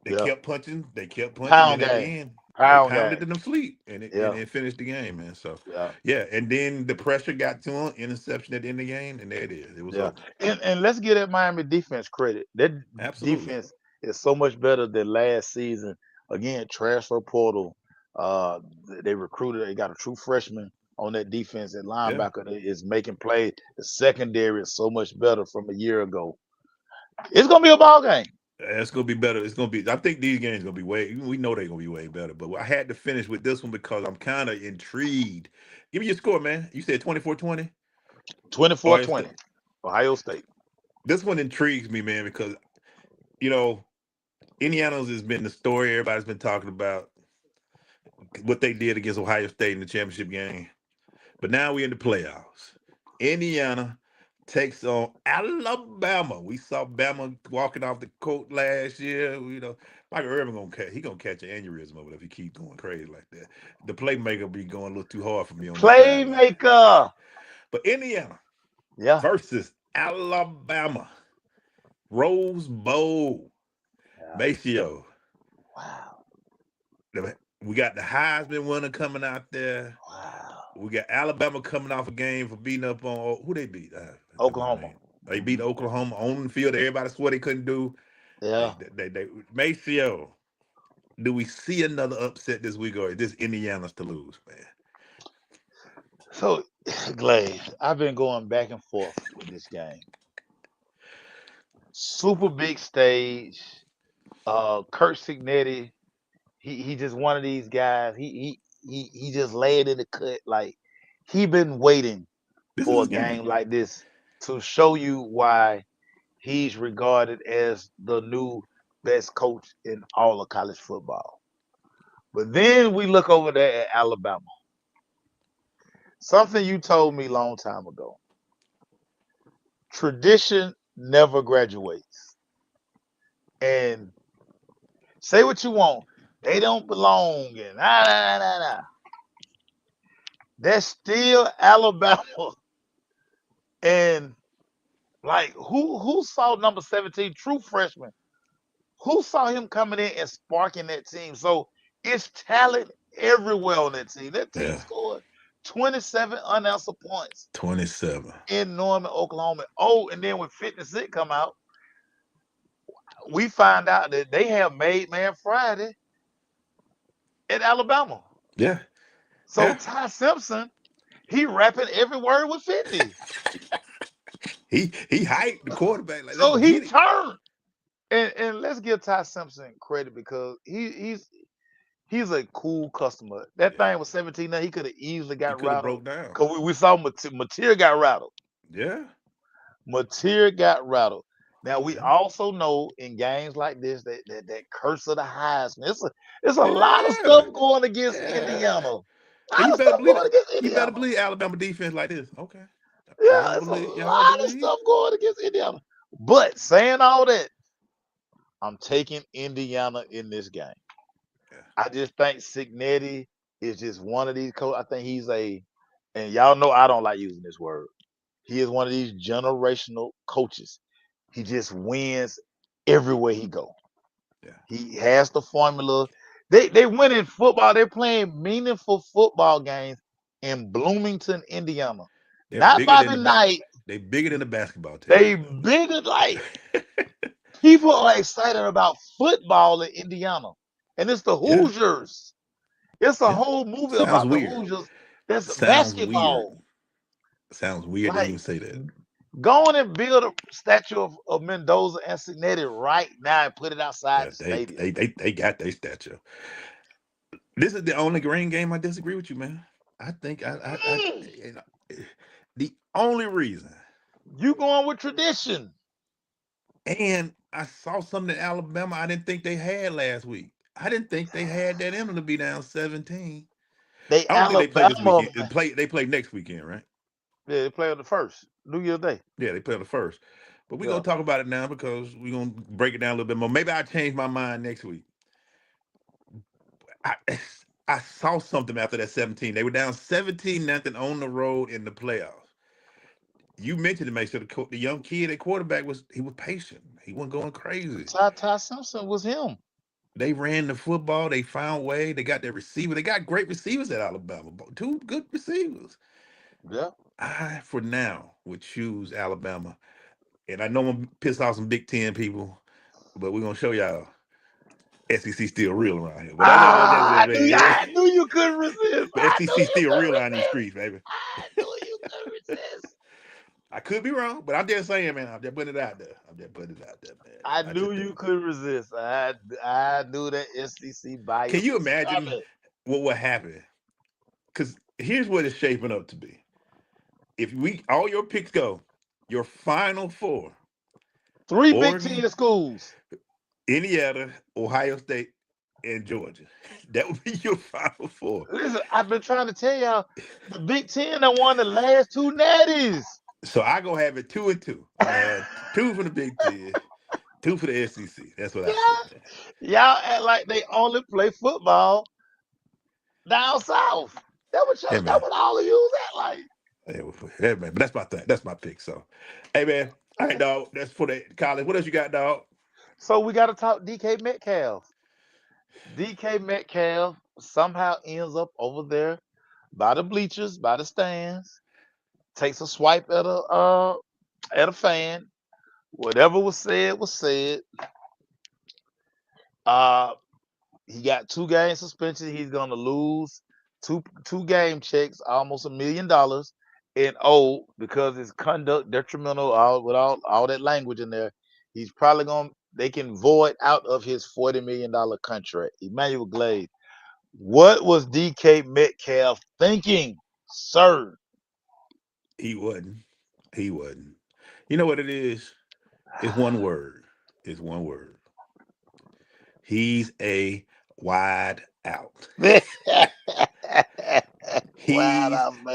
They Yeah. kept punching. They kept punching, Pound and at the game. end, they Pound pounded game. them sleep, and Yeah. it finished the game, man. So, Yeah. yeah, and then the pressure got to him, interception at the end of the game, and there it is. It was Yeah. over. And let's give that Miami defense credit. That Absolutely. defense is so much better than last season. Again, transfer portal. Uh, they recruited. They got a true freshman on that defense at Yeah. linebacker that is making plays. The secondary is so much better from a year ago. It's gonna be a ball game. It's gonna be better. It's gonna be. I think these games gonna be way. We know they're gonna be way better. But I had to finish with this one because I'm kind of intrigued. Give me your score, man. You said 24-20. 24-20. Ohio State. This one intrigues me, man, because you know Indiana's has been the story. Everybody's been talking about what they did against Ohio State in the championship game. But now we're in the playoffs. Indiana takes on Alabama. We saw Bama walking off the court last year. Michael Irvin gonna catch an aneurysm over there if he keeps going crazy like that. The playmaker be going a little too hard for me on the sideline. Playmaker. But Indiana Yeah. versus Alabama, Rose Bowl, Yeah. Maceo. Wow. We got the Heisman winner coming out there. Wow. We got Alabama coming off a game for beating up on who they beat. Oklahoma. They beat Oklahoma on the field that everybody swore they couldn't do. Yeah. They Maceo. Do we see another upset this week, or is this Indiana's to lose, man? So, Glade, I've been going back and forth with this game. Super big stage. Kurt Signetti, he just one of these guys. He just laid in the cut. Like he been waiting This for a is his game game. like this to show you why he's regarded as the new best coach in all of college football. But then we look over there at Alabama. Something you told me a long time ago. Tradition never graduates. And say what you want. They don't belong and nah. That's still Alabama. And like who saw number 17, true freshman? Who saw him coming in and sparking that team? So it's talent everywhere on that team. That team Yeah, scored 27 unanswered points 27. in Norman, Oklahoma. Oh, and then when 56 come out, we find out that they have Made Man Friday at Alabama. Yeah, So yeah. Ty Simpson, he rapping every word with 50. He hyped the quarterback like, let's So he get it. turned. And let's give Ty Simpson credit because he's a cool customer. That Yeah, thing was 17. Now he could have easily he got could have rattled. broke down. Because we saw Mateer got rattled. Yeah, Mateer got rattled. Now we yeah, also know in games like this that curse of the Heisman. It's a lot of yeah, stuff going against yeah. Indiana. A And lot you of better stuff believe going it. against You better Indiana. believe Alabama defense like this. Okay, Yeah, it's a y'all lot of believe. stuff going against Indiana. But saying all that, I'm taking Indiana in this game. Yeah, I just think Signetti is just one of these coaches. I think and y'all know I don't like using this word. He is one of these generational coaches. He just wins everywhere he go. yeah. He has the formula. They win in football. They're playing meaningful football games in Bloomington, Indiana. They're Not bigger Bobby than Knight. they bigger than the basketball team. They bigger like people are excited about football in Indiana. And it's the Yeah, Hoosiers. It's a yeah. whole movie Sounds about the weird. Hoosiers. That's Sounds weird. basketball. Sounds weird to Like, even say that. go on and build a statue of Mendoza and Signetti right now and put it outside Yeah, the stadium. they got their stature. This is the only green game I disagree with you, man. I think Mm, you know, the only reason, you going with tradition. and I saw something in Alabama I didn't think they had last week. I didn't think they had that in them to be down 17. They I don't think they play this Alabama, weekend. man. They play next weekend, right? Yeah, they play on the first. New Year's Day. Yeah, they play on the first. But we're Yeah. gonna talk about it now because we're gonna break it down a little bit more. Maybe I'll change my mind next week. I, I saw something after that 17. They were down 17-0 on the road in the playoffs. You mentioned to make sure the young kid at quarterback was patient. He wasn't going crazy. Ty Simpson was him. They ran the football. They found way. They got their receiver. They got great receivers at Alabama. 2 good receivers. Yeah. I, for now, would choose Alabama. And I know I'm gonna piss off some Big Ten people, but we're gonna show y'all SEC still real around here. But I knew you couldn't resist. but SEC still real around these streets, baby. I knew you couldn't resist. I could be wrong, but I'm just saying, man. I'm just putting it out there. Man. I knew you couldn't resist. I knew that SEC bias. Can you imagine what would happen? Because here's what it's shaping up to be. If all your picks go, your final 4. 3 Oregon, Big Ten schools. Indiana, Ohio State, and Georgia. That would be your final 4. Listen, I've been trying to tell y'all, the Big Ten that won the last 2 natties. So I gonna have it 2 and 2. I had 2 for the Big Ten, 2 for the SEC. That's what I said. Y'all act like they only play football down south. That what all of you act like. Yeah, man. But that's my thing. That's my pick. So, hey, man. All right, dog. That's for the college. What else you got, dog? So we got to talk DK Metcalf. DK Metcalf somehow ends up over there by the bleachers, by the stands, takes a swipe at a fan. Whatever was said was said. He got 2 game suspension. He's gonna lose two game checks, almost $1 million in because his conduct detrimental. With all that language in there, he's probably they can void out of his $40 million contract. Emmanuel Glade, what was DK Metcalf thinking, sir? He wasn't. You know what it is? It's one word. He's a wide out. He's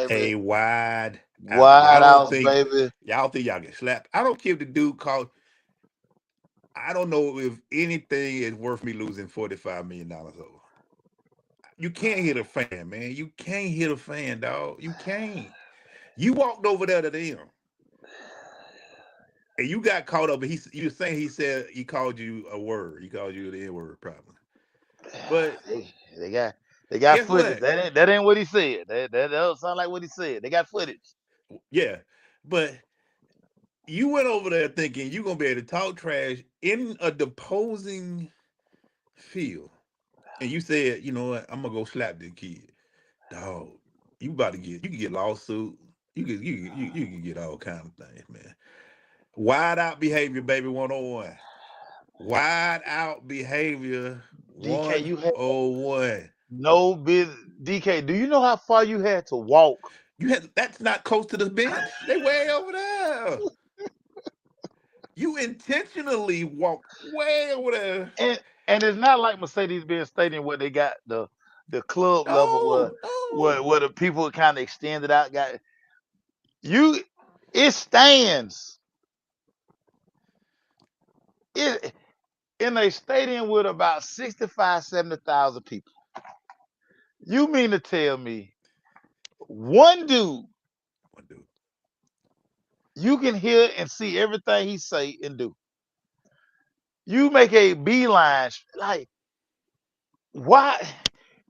a wide out. Wide out, baby. Y'all think y'all get slapped? I don't care if the dude called. I don't know if anything is worth me losing $45 million over. You can't hit a fan, man. You can't hit a fan, dog. You can't. You walked over there to them. And you got caught up. You were saying he said he called you a word. He called you the N-word, probably. But they got footage. That ain't what he said. That don't sound like what he said. They got footage. Yeah, but you went over there thinking you're gonna be able to talk trash in a deposing field, and you said, you know what, I'm gonna go slap this kid, dog. You can get lawsuit. You can get all kind of things, man. Wide out behavior, baby, 101. Wide out behavior, DK, 101. No business. DK, do you know how far you had to walk? That's not close to the bench. They way over there. You intentionally walked way over there. And it's not like Mercedes-Benz Stadium where they got the club level where the people kind of extended out. It stands. In a stadium with about 65,000, 70,000 people. You mean to tell me one dude you can hear and see everything he say and do. You make a beeline, like, why?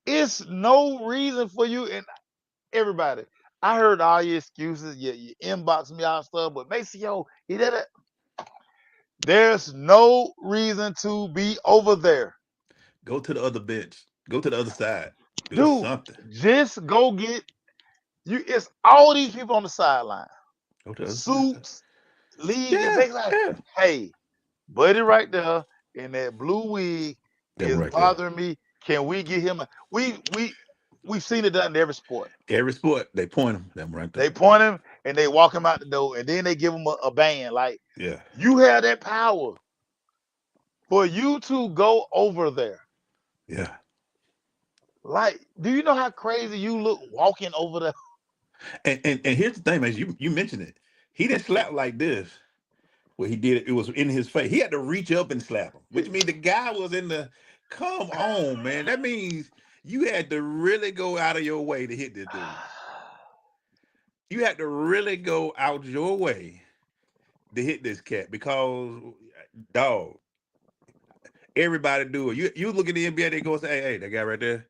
It's no reason for you. And everybody, I heard all your excuses. You inbox me all stuff, but Maceo, he did it. There's no reason to be over there. Go to the other bench. Go to the other side. Do something. Just go get you. It's all these people on the sideline. Suits, league, and things like that. Hey, buddy, right there in that blue wig is bothering me. Can we get him? We've seen it done in every sport. Every sport, they point him. Them right there. They point him and they walk him out the door, and then they give him a ban. Like, you have that power for you to go over there. Yeah. Like, do you know how crazy you look walking over there? And here's the thing, man. You mentioned it. He didn't slap like this. Well, he did it. It was in his face. He had to reach up and slap him, which means the guy was in the. Come on, man. That means You had to really go out of your way to hit this dude. You had to really go out your way to hit this cat because, dog, everybody do it. You look at the NBA, they go and say, hey, that guy right there,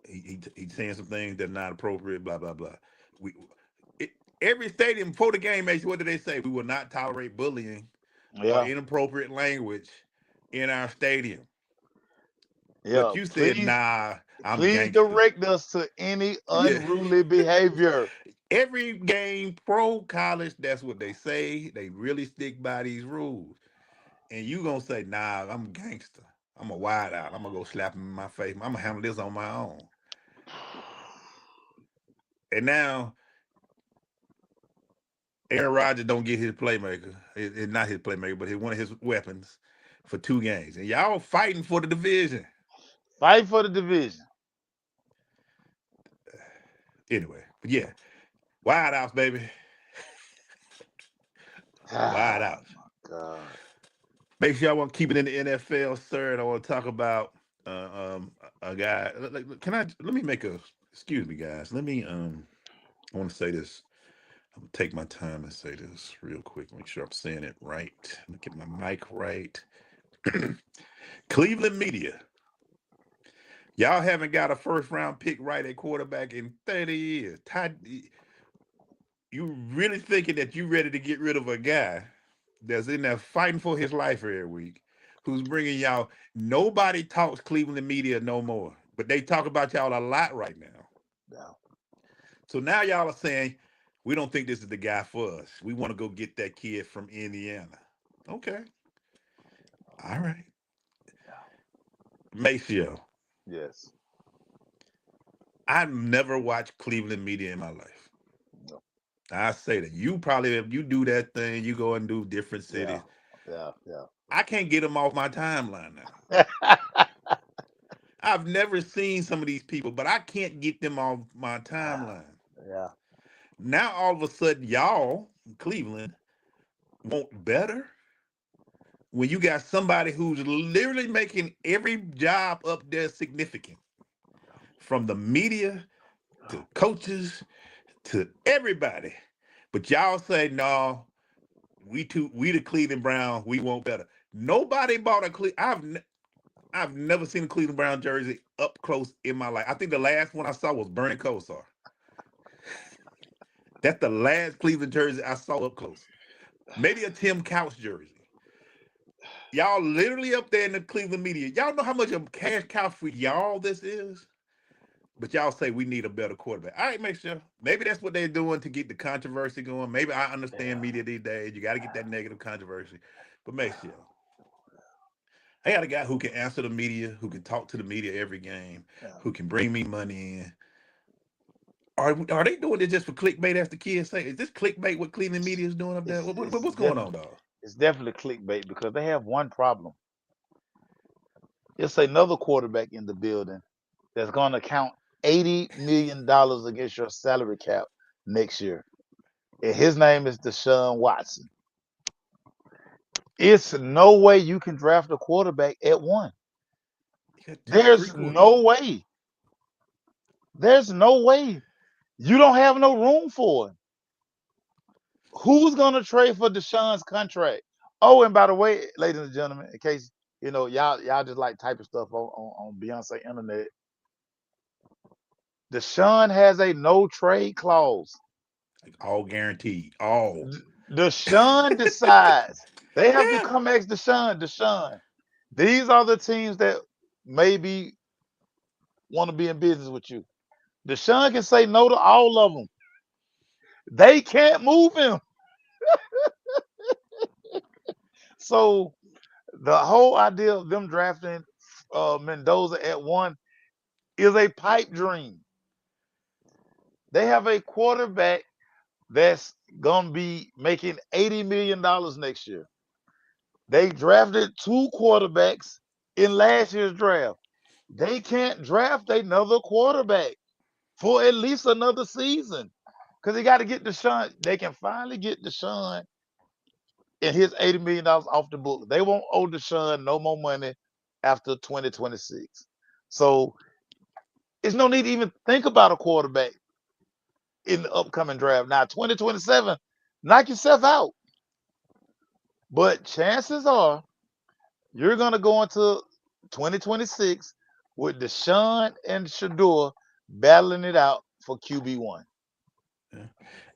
he's saying some things that are not appropriate, blah, blah, blah. We it, every stadium before the game makes what do they say? We will not tolerate bullying or Yeah, inappropriate language in our stadium. yeah. But you said, Please, nah, I'm please gangster. direct us to any Yeah. unruly behavior. Every game, pro, college, that's what they say. They really stick by these rules. And you gonna say, nah, I'm a gangster. I'm a wide out. I'm gonna go slap him in my face. I'm gonna handle this on my own. And now Aaron Rodgers don't get his playmaker. It's not his playmaker, but one of his weapons for 2 games. And y'all fighting for the division. Fight for the division. Anyway, but yeah, wide outs, baby. Wide Oh outs. my God. Make sure y'all want to keep it in the NFL, sir. And I want to talk about a guy. Can I? Let me make a. Excuse me, guys. Let me. I want to say this. I'm gonna take my time and say this real quick. Make sure I'm saying it right. Let me get my mic right. Cleveland media. Y'all haven't got a first round pick right at quarterback in 30 years. You really thinking that you ready to get rid of a guy that's in there fighting for his life every week, who's bringing y'all. Nobody talks Cleveland media no more, but they talk about y'all a lot right now. Yeah. So now y'all are saying, we don't think this is the guy for us. We want to go get that kid from Indiana. Okay. All right. Maceo, Yes. I've never watched Cleveland media in my life. No. I say that. You probably, if you do that thing, you go and do different Yeah. cities. Yeah. I can't get them off my timeline now. Yeah. I've never seen some of these people, but I can't get them off my timeline. Yeah. Now all of a sudden, y'all, Cleveland, want better when you got somebody who's literally making every job up there significant, from the media to coaches to everybody. But y'all say, no, we the Cleveland Browns, we want better. Nobody bought a I've never seen a Cleveland Brown jersey up close in my life. I think the last one I saw was Bernie Kosar. That's the last Cleveland jersey I saw up close. Maybe a Tim Couch jersey. Y'all literally up there in the Cleveland media. Y'all know how much of a cash cow for y'all this is? But y'all say we need a better quarterback. All right, make sure. Maybe that's what they're doing to get the controversy going. Maybe I understand media these days. You got to get that negative controversy. But make sure. I got a guy who can answer the media, who can talk to the media every game, who can bring me money in. Are they doing it just for clickbait, as the kids say? Is this clickbait what Cleveland media is doing up there? What's going on, dog? It's definitely clickbait because they have one problem. It's another quarterback in the building that's going to count $80 million against your salary cap next year. And his name is Deshaun Watson. It's no way you can draft a quarterback at one. Three There's quarterbacks. no way. There's no way. You don't have no room for it. Who's gonna trade for Deshaun's contract? Oh, and by the way, ladies and gentlemen, in case y'all just like typing stuff on Beyonce internet, Deshaun has a no trade clause. Like all guaranteed. All. Deshaun decides. They have to come ask Deshaun. Deshaun, these are the teams that maybe want to be in business with you. Deshaun can say no to all of them. They can't move him. So the whole idea of them drafting Mendoza at one is a pipe dream. They have a quarterback that's gonna be making $80 million next year. They drafted two quarterbacks in last year's draft. They can't draft another quarterback for at least another season because they got to get Deshaun. They can finally get Deshaun and his $80 million off the book. They won't owe Deshaun no more money after 2026. So There's no need to even think about a quarterback in the upcoming draft. Now, 2027, knock yourself out. But chances are you're going to go into 2026 with Deshaun and Shador battling it out for QB1. Yeah.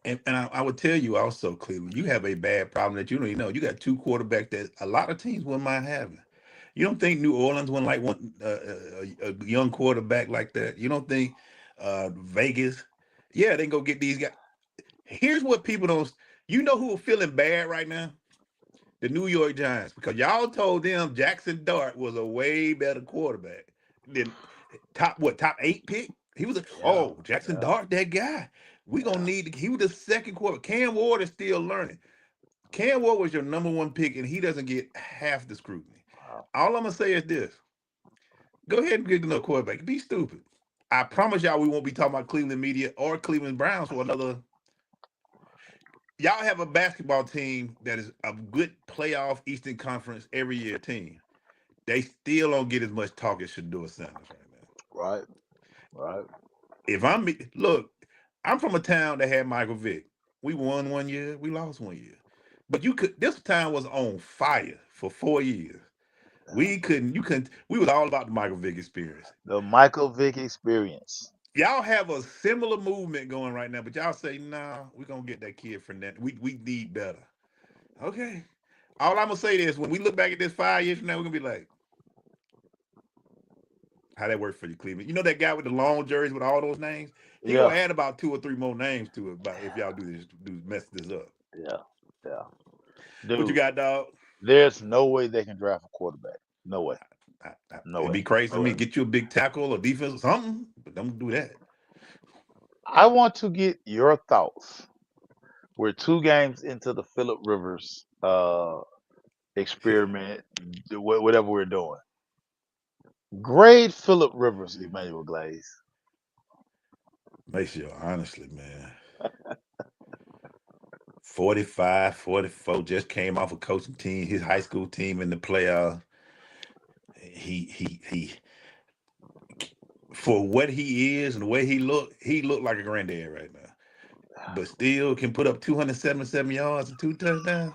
And I would tell you also, Cleveland, you have a bad problem that you don't even know. You got two quarterbacks that a lot of teams wouldn't mind having. You don't think New Orleans wouldn't like one a young quarterback like that? You don't think Vegas? Yeah, they can go get these guys. Here's what people don't. You know who are feeling bad right now? The New York Giants, because y'all told them Jackson Dart was a way better quarterback than top 8 pick. He was Yeah, Jackson yeah, Dart, that guy. We gonna yeah. need. He was the second quarter. Cam Ward is still learning. Cam Ward was your #1 pick, and he doesn't get half the scrutiny. Wow. All I'm gonna say is this: go ahead and get another quarterback. Be stupid. I promise y'all, we won't be talking about Cleveland media or Cleveland Browns for another. Y'all have a basketball team that is a good playoff Eastern Conference every year team. They still don't get as much talk as Shador Sanders right now. Right, right. If look, I'm from a town that had Michael Vick. We won 1 year, we lost 1 year. But this town was on fire for 4 years. Yeah. You couldn't, we was all about the Michael Vick experience. The Michael Vick experience. Y'all have a similar movement going right now, but y'all say, nah, we're gonna get that kid from that. We need better. Okay. All I'm gonna say is when we look back at this 5 years from now, we're gonna be like, how that work for you, Cleveland? You know that guy with the long jerseys with all those names? He gonna Yeah, add about 2 or 3 more names to it if y'all mess this up. yeah, yeah. What you Dude, got, dog? there's no way they can draft a quarterback. No way. No It'd way. be crazy No to me. way. Get you a big tackle or defense or something, but don't do that. I want to get your thoughts. We're 2 games into the Philip Rivers experiment, whatever we're doing. Grade Philip Rivers, Emmanuel Glaze. Make sure, honestly, man. 45, 44, just came off a coaching team, his high school team in the playoffs. He for what he is and the way he looked like a granddad right now. But still can put up 277 yards and 2 touchdowns.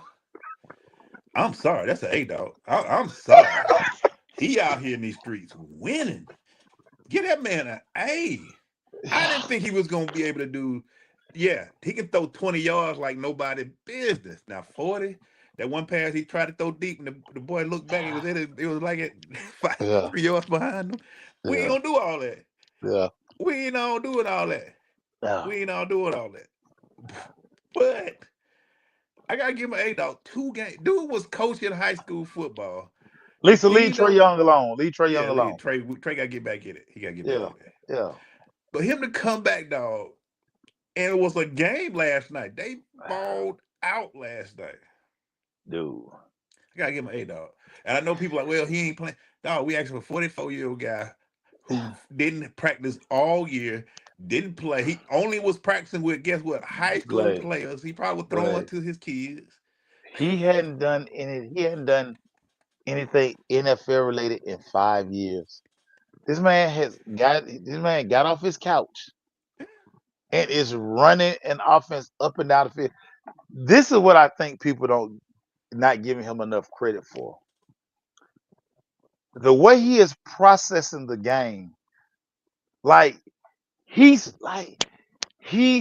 I'm sorry, that's an A dog. I'm sorry. He out here in these streets winning. Get that man an A. I didn't think he was gonna be able to do. Yeah, he can throw 20 yards like nobody business. Now 40, that one pass he tried to throw deep, and the boy looked back. It was like at Yeah, 3 yards behind him. We ain't yeah, gonna do all that. yeah, We ain't all doing all that. yeah. We ain't all doing all that. But I gotta give him an A dog. 2 games. Dude was coaching high school football. Lisa, leave These Trey are Young alone. Leave Trey Young yeah. Look at alone. Trey gotta get back in it. He gotta get back Yeah, in it. yeah. But him to come back, dog. And it was a game last night. They balled out last night. Dude. I gotta give him an A dog. And I know people like, well, he ain't playing. Dog, we asked for a 44-year-old guy who didn't practice all year, didn't play. He only was practicing with guess what? High school Glad, players. He probably was throwing glad. to his kids. He hadn't done anything NFL related in 5 years. This man got off his couch and is running an offense up and down the field. This is what I think people don't not giving him enough credit for. The way he is processing the game, like he's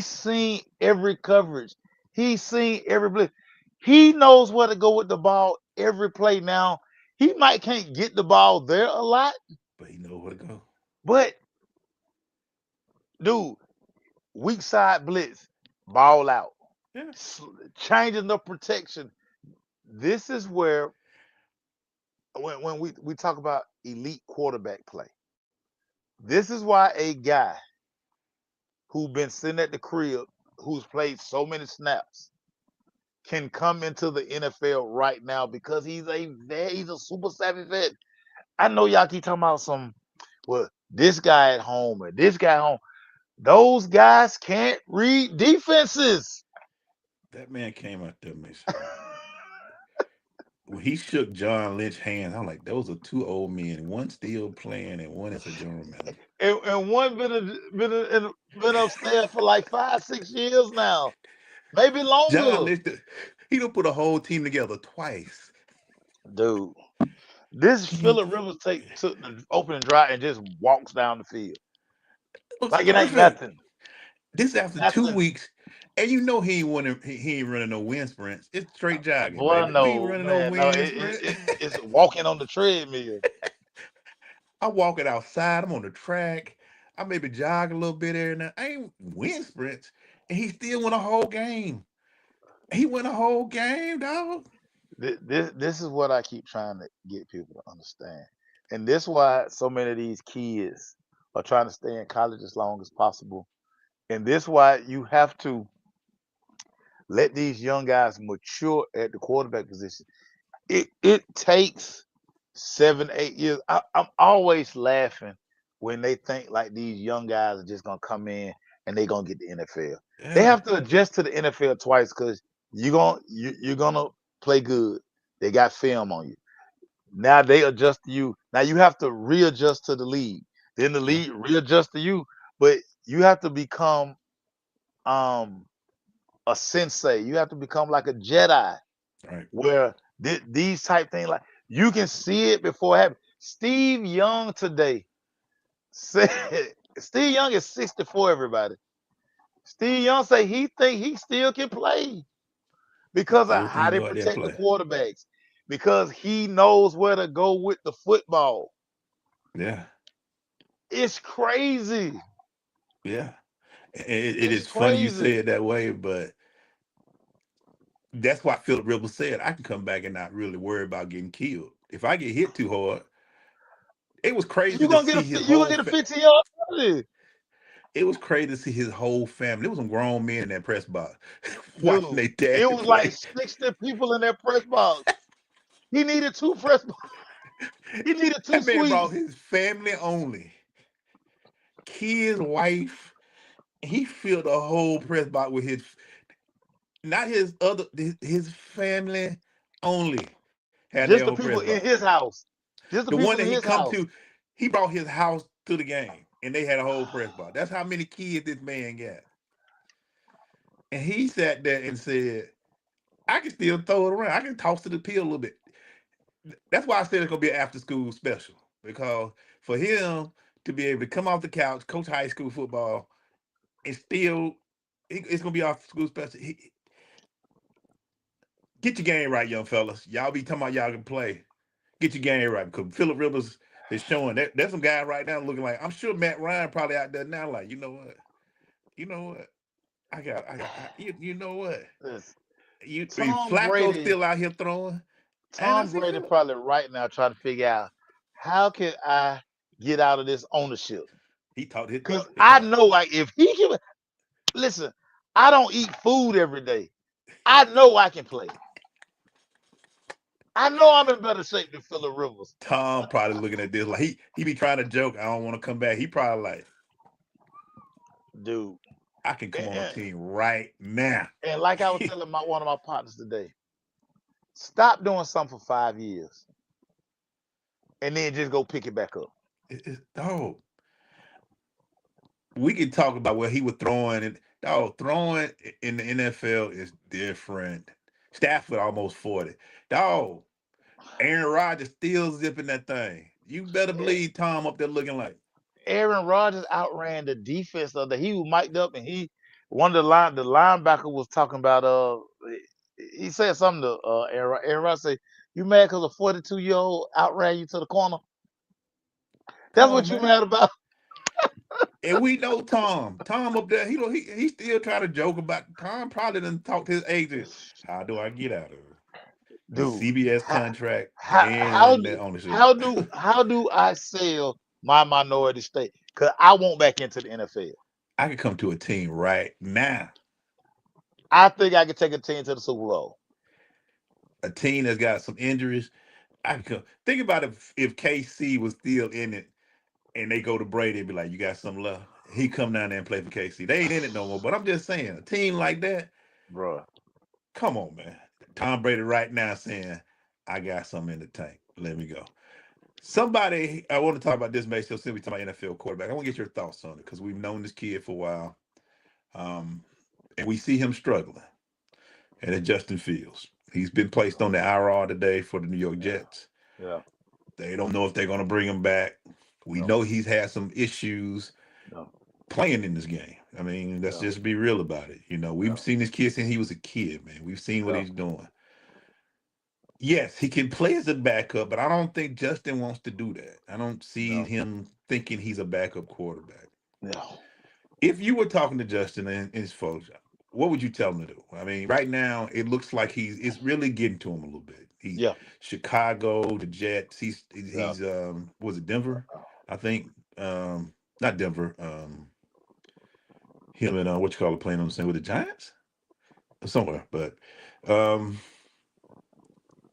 seen every coverage. He's seen every blitz. He knows where to go with the ball every play. Now he might can't get the ball there a lot, But he know where to go. but dude, weak side blitz, ball out, Yeah. changing the protection. This is where when we talk about elite quarterback play, this is why a guy who's been sitting at the crib, who's played so many snaps, can come into the NFL right now because he's a super savvy vet. I know y'all keep talking about this guy at home or this guy at home. Those guys can't read defenses. That man came out there, Mason. when he shook John Lynch's hand, I'm like, those are two old men. One still playing, and one is a general manager. And one been upstairs for like 5, 6 years now, maybe John longer. Lynch, he don't put a whole team together twice. Dude, this He Phillip Rivers took the opening drive and just walks down the field was like it ain't perfect. nothing. This after 2 Nothing. weeks, and you know he ain't running no wind sprints. It's straight jogging, Boy, baby. We ain't no, running no man, no. wind sprint. It's walking on the treadmill. I'm walking outside. I'm on the track. I maybe jog a little bit there and there. I ain't wind sprints, and he still won a whole game. He won a whole game, dog. This is what I keep trying to get people to understand, and this why so many of these kids are trying to stay in college as long as possible, and this why you have to let these young guys mature at the quarterback position. It takes 7, 8 years. I'm always laughing when they think like these young guys are just gonna come in and they gonna get the NFL. They Yeah, have to adjust to the NFL twice because you're gonna play good. They got film on you. Now they adjust to you. Now you have to readjust to the league. Then the yeah, league readjust to you. But you have to become um a sensei. You have to become like a Jedi right. where these type things like you can see it before it happens. Steve Young today said Steve Young is 64, everybody. Steve Young say he think he still can play because of Still how think they go out there and protect the play. quarterbacks. Because he knows where to go with the football. Yeah, It's crazy. yeah. It It's is funny you say crazy. it that way, but that's why Philip Rivers said I can come back and not really worry about getting killed. If I get hit too hard, it was crazy to see his You gonna whole. get a 15-yard penalty. It was crazy to see his whole family. There was some grown men in that press box watching Dude, their it dad was like play. 60 people in that press box. He needed two press He needed two That man brought sweeps. his family only, kids, wife. He filled the whole press box with his, not his other, his family only had their Just own the press people box. in his house. Just the The one people that in he his come house. to, he brought his house to the game, and they had a whole press box. That's how many kids this man got. And he sat there and said, "I can still throw it around. I can toss it the peel a little bit." That's why I said it's gonna be an after school special because for him to be able to come off the couch, coach high school football, and still, it's gonna be after school special. Get your game right, young fellas. Y'all be talking about y'all can play. Get your game right because Phillip Rivers is showing that there's some guy right now looking like I'm sure Matt Ryan probably out there now like you know what you know what This you Tom Flacco Brady, still out here throwing and I Tom see Brady Phillip. probably right now trying to figure out how can I get out of this ownership? He taught his Because they I talk. know like if he can listen, I don't eat food every day. I know I can play. I know I'm in better shape than Phillip Rivers. Tom probably looking at this like he be trying to joke. I don't want to come back. He probably like Dude. I can come And, on a and, team right now. and like I was telling one of my partners today, stop doing something for 5 years and then just go pick it back up. Dog, we can talk about where he was throwing it. Dog, throwing in the NFL is different. Stafford almost 40. Dog, Aaron Rodgers still zipping that thing. You better believe Tom up there looking like Aaron Rodgers outran the defense of the he was mic'd up and he one of the linebacker was talking about he said something to Aaron Rodgers say, you mad because a 42-year-old outran you to the corner? come That's on, what you man. mad about? And we know Tom. Tom up there, he still trying to joke about Tom probably done talked to his agent. How do I get out of it? The Dude, CBS how contract how how and the do ownership. how do I sell my minority stake? Because I want back into the NFL. I could come to a team right now. I think I could take a team to the Super Bowl. A team that's got some injuries. I could come. Think about if KC was still in it and they go to Brady and be like, "You got some left." He come down there and play for KC. They ain't in it no more. But I'm just saying, a team like that, Bro. come on, man. Tom Brady right now saying, I got something in the tank. Let me go. Somebody, I want to talk about this, Mace. Since we talk about NFL quarterback, I want to get your thoughts on it because we've known this kid for a while, um, and we see him struggling. And it's Justin Fields. He's been placed on the IR today for the New York Yeah, Jets. yeah, They don't know if they're going to bring him back. We no, know he's had some issues no, playing in this game. I mean, let's yeah, just be real about it. We've yeah, seen this kid since he was a kid, man. We've seen what yeah, he's doing. Yes, he can play as a backup, but I don't think Justin wants to do that. I don't see no, him thinking he's a backup quarterback. no, If you were talking to Justin and his folks, what would you tell him to do? I mean, right now it looks like it's really getting to him a little bit. He yeah, Chicago, the Jets. yeah. He's was it Denver? I think not Denver. Him and what you call it playing on the same with the Giants or somewhere. But um,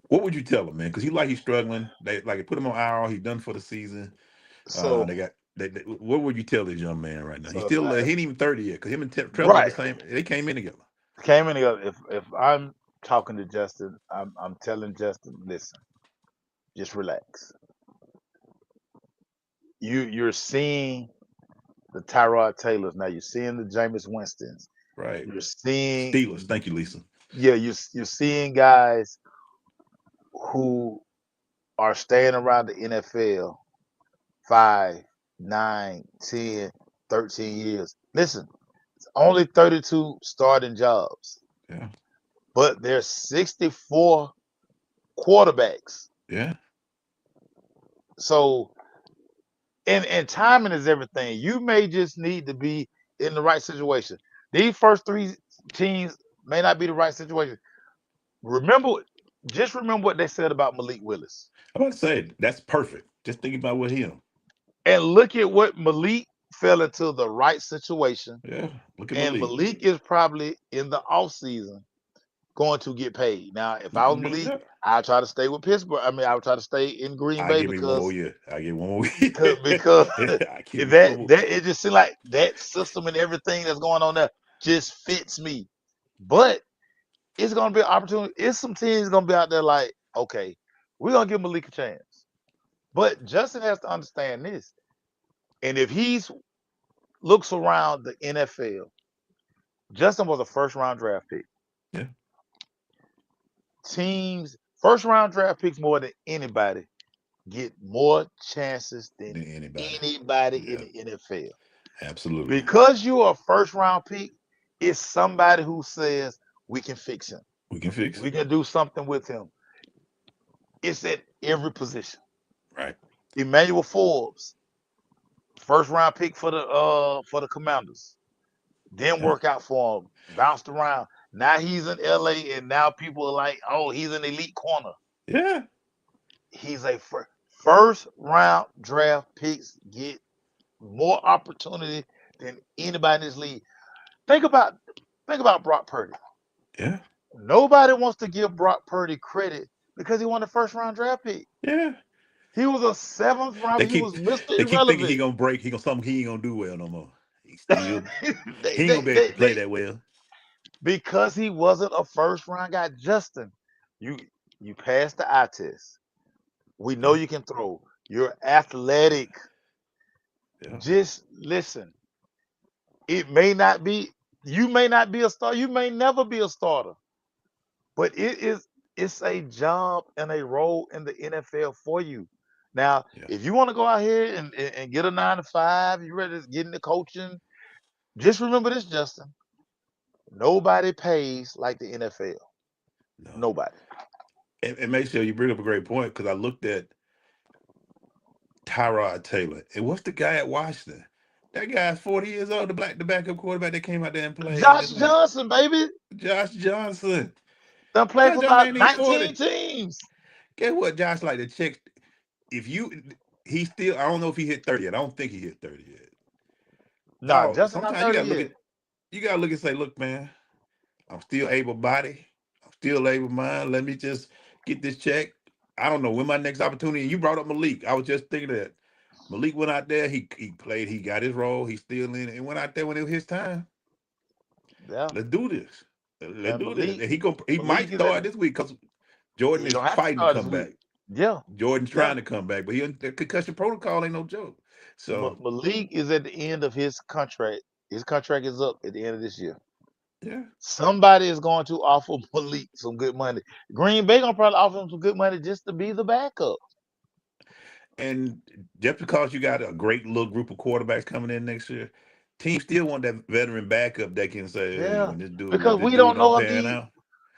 what would you tell him, man? Because he's struggling. They put him on IR. He's done for the season. So, They got. What would you tell this young man right now? He's so still he ain't even 30 yet. Because him and Trevor are the right. same. They came in together. Came in together. If I'm talking to Justin, I'm telling Justin, listen, just relax. You're seeing the Tyrod Taylors now. You're seeing the Jameis Winstons. Right. You're seeing, Steelers. Thank you, Lisa. yeah, you're seeing guys who are staying around the NFL 5, 9, 10, 13 years. Listen, it's only 32 starting jobs, Yeah. but there's 64 quarterbacks. Yeah. So, and timing is everything. You may just need to be in the right situation. These first three teams may not be the right situation. Remember, just remember what they said about Malik Willis. I'm about to say that's perfect. Just thinking about with him. And look at what Malik fell into the right situation. Yeah. Look at And Malik. Malik is probably in the off season going to get paid. Now, if I was Malik, Yeah. I'd try to stay with Pittsburgh. I mean, I would try to stay in Green I Bay give me one more because year. I get one more year. because I give me one that more. that it just seems like that system and everything that's going on there just fits me. But it's gonna be an opportunity. It's some teams gonna be out there like, okay, we're gonna give Malik a chance. But Justin has to understand this. And if he's looks around the NFL, Justin was a first round draft pick. Yeah. Teams first round draft picks more than anybody get more chances than Than anybody. anybody in Yeah. the NFL. Absolutely. Because you're a first round pick, it's somebody who says we can fix him. We can fix We it. can do something with him. It's at every position. Right. Emmanuel Forbes, first round pick for the Commanders. Didn't Yeah. work out for him. Bounced around. Now he's in LA, and now people are like, "Oh, he's an elite corner." Yeah. He's a first round draft picks get more opportunity than anybody in this league. Think about Brock Purdy. Yeah. Nobody wants to give Brock Purdy credit because he won the first round draft pick. Yeah. He was a seventh round. They He was keep Mr. they keep thinking he Irrelevant. gonna break. He gonna something he ain't gonna do well no more. He still they, he ain't they, gonna be able they, to play they, that well. because he wasn't a first round guy. Justin, you you passed the eye test. We know Yeah. you can throw. You're athletic. Yeah. Just listen. It may not be. You may not be a star. You may never be a starter. But it's a job and a role in the NFL for you. Now, Yeah. if you want to go out here and get a 9 to 5, you ready to get into coaching, just remember this, Justin. Nobody pays like the NFL. No. Nobody. And make sure you bring up a great point because I looked at Tyrod Taylor. And what's the guy at Washington? That guy's 40 years old, the backup quarterback that came out there and played. Josh That's like Johnson, baby. Josh Johnson. Done played That for young about man ain't 19 40. teams. Guess what, Josh? Like to check if he still, I don't know if he hit 30 yet. I don't think he hit 30 yet. Nah, Dog, Justin not sometimes 30 yet. you gotta look and say, look, man, I'm still able body, I'm still able mind. Let me just get this check. I don't know when my next opportunity. And you brought up Malik. I was just thinking that Malik went out there, he played, he got his role, he's still in it, and went out there when it was his time. Yeah. Let's do this. Let's And do this. Malik, And he might Malik is at start the this week because Jordan You is don't have to fighting to start this come week. back. Yeah, Jordan's yeah. trying to come back, but the concussion protocol ain't no joke. So Malik is at the end of his contract. His contract is up at the end of this year. yeah, Somebody is going to offer Malik some good money. Green Bay gonna probably offer him some good money just to be the backup. and just because you got a great little group of quarterbacks coming in next year, teams still want that veteran backup that can say, hey, Yeah, when because this we dude don't don't know if pan the out,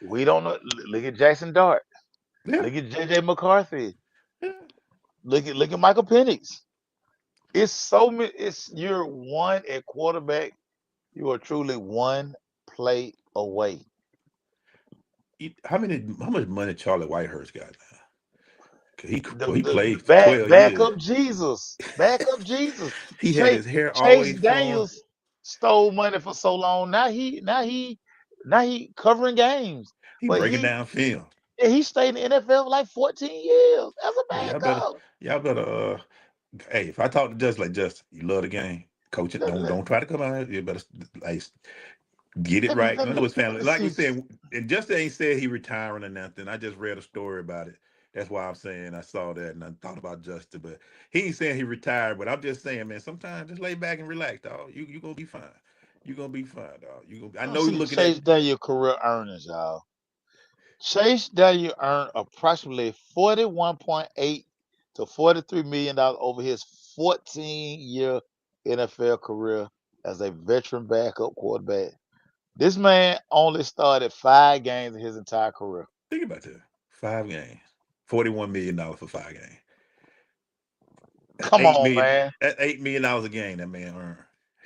we don't know. Look at Jackson Dart. yeah, Look at JJ McCarthy. yeah. Look at Michael Penix. It's so many. It's you're one at quarterback. You are truly one play away. How much money Charlie Whitehurst got now? 'Cause he The played for 12 years. backup Jesus, backup Jesus. He had Chase his hair Chase always flowing. Daniels stole money for so long. Now he covering games, He but breaking he down film. he stayed in the NFL for like 14 years as a Yeah, backup. y'all better. Hey, if I talk to Justin like Justin, you love the game, coach it. Let, let, Don't try to come out here. You better like get it let me right. let I me know his let family. me Like we see. said, and Justin ain't said he retiring or nothing. I just read a story about it. That's why I'm saying I saw that and I thought about Justin, but he ain't saying he retired. But I'm just saying, man, sometimes just lay back and relax, dog. You gonna be fine. You gonna be fine, dog. I Let me know you're see looking at. Chase Daniel career earnings, y'all. Chase Daniel earned approximately 41.8 to $43 million over his 14-year NFL career as a veteran backup quarterback. This man only started 5 games in his entire career. Think about that. 5 games, $41 million for 5 games. That's Come eight on, million. man. That's $8 million a game that man earned.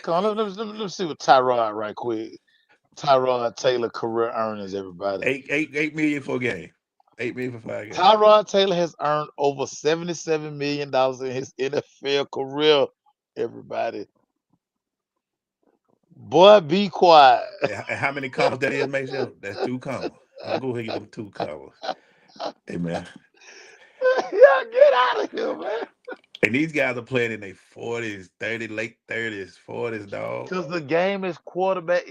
Come on, let me see what Tyrod right quick. Tyrod Taylor career earnings, everybody. Eight million for a game. 8 million for 5 games. Tyrod Taylor has earned over $77 million in his NFL career, everybody. Boy, be quiet. And how many commas that is, Maceo? That's 2 commas. I'm gonna go ahead and get them 2 commas. Hey man. Yeah, get out of here, man. And these guys are playing in their 40s, late 30s, 40s, dog. Because the game is quarterback.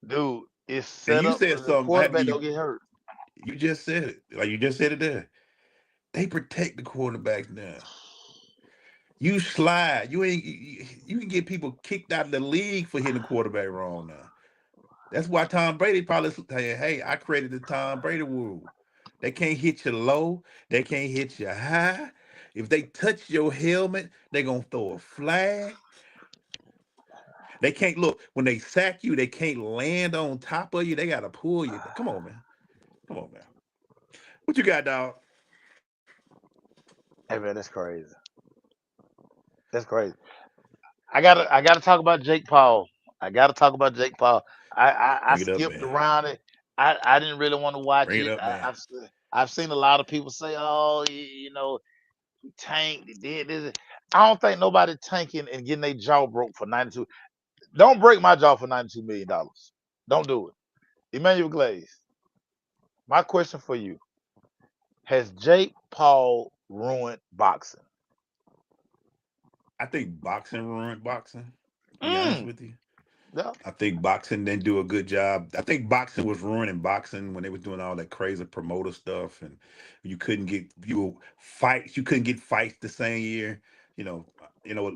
Dude, it's And set you up said so the something. quarterback don't get hurt. You just said it. Like you just said it there. They protect the quarterbacks now. You slide. You can get people kicked out of the league for hitting the quarterback wrong now. That's why Tom Brady probably saying, hey, I created the Tom Brady rule. They can't hit you low. They can't hit you high. If they touch your helmet, they're going to throw a flag. They can't look. When they sack you, they can't land on top of you. They got to pull you. Come on, man. Come on, man. What you got, dog? Hey man, that's crazy. That's crazy. I gotta talk about Jake Paul. I gotta talk about Jake Paul. I Bring it up, skipped man. around it. I didn't really want to watch Bring it it. up, man. I've seen a lot of people say, oh, he tanked, he did this. I don't think nobody tanking and getting their jaw broke for 92. Don't break my jaw for $92 million. Don't do it. Emmanuel Glaze, my question for you: has Jake Paul ruined boxing? I think boxing ruined boxing, to be honest Mm, with you. yeah, I think boxing didn't do a good job. I think boxing was ruining boxing when they was doing all that crazy promoter stuff, and you couldn't get fights. You couldn't get fights the same year.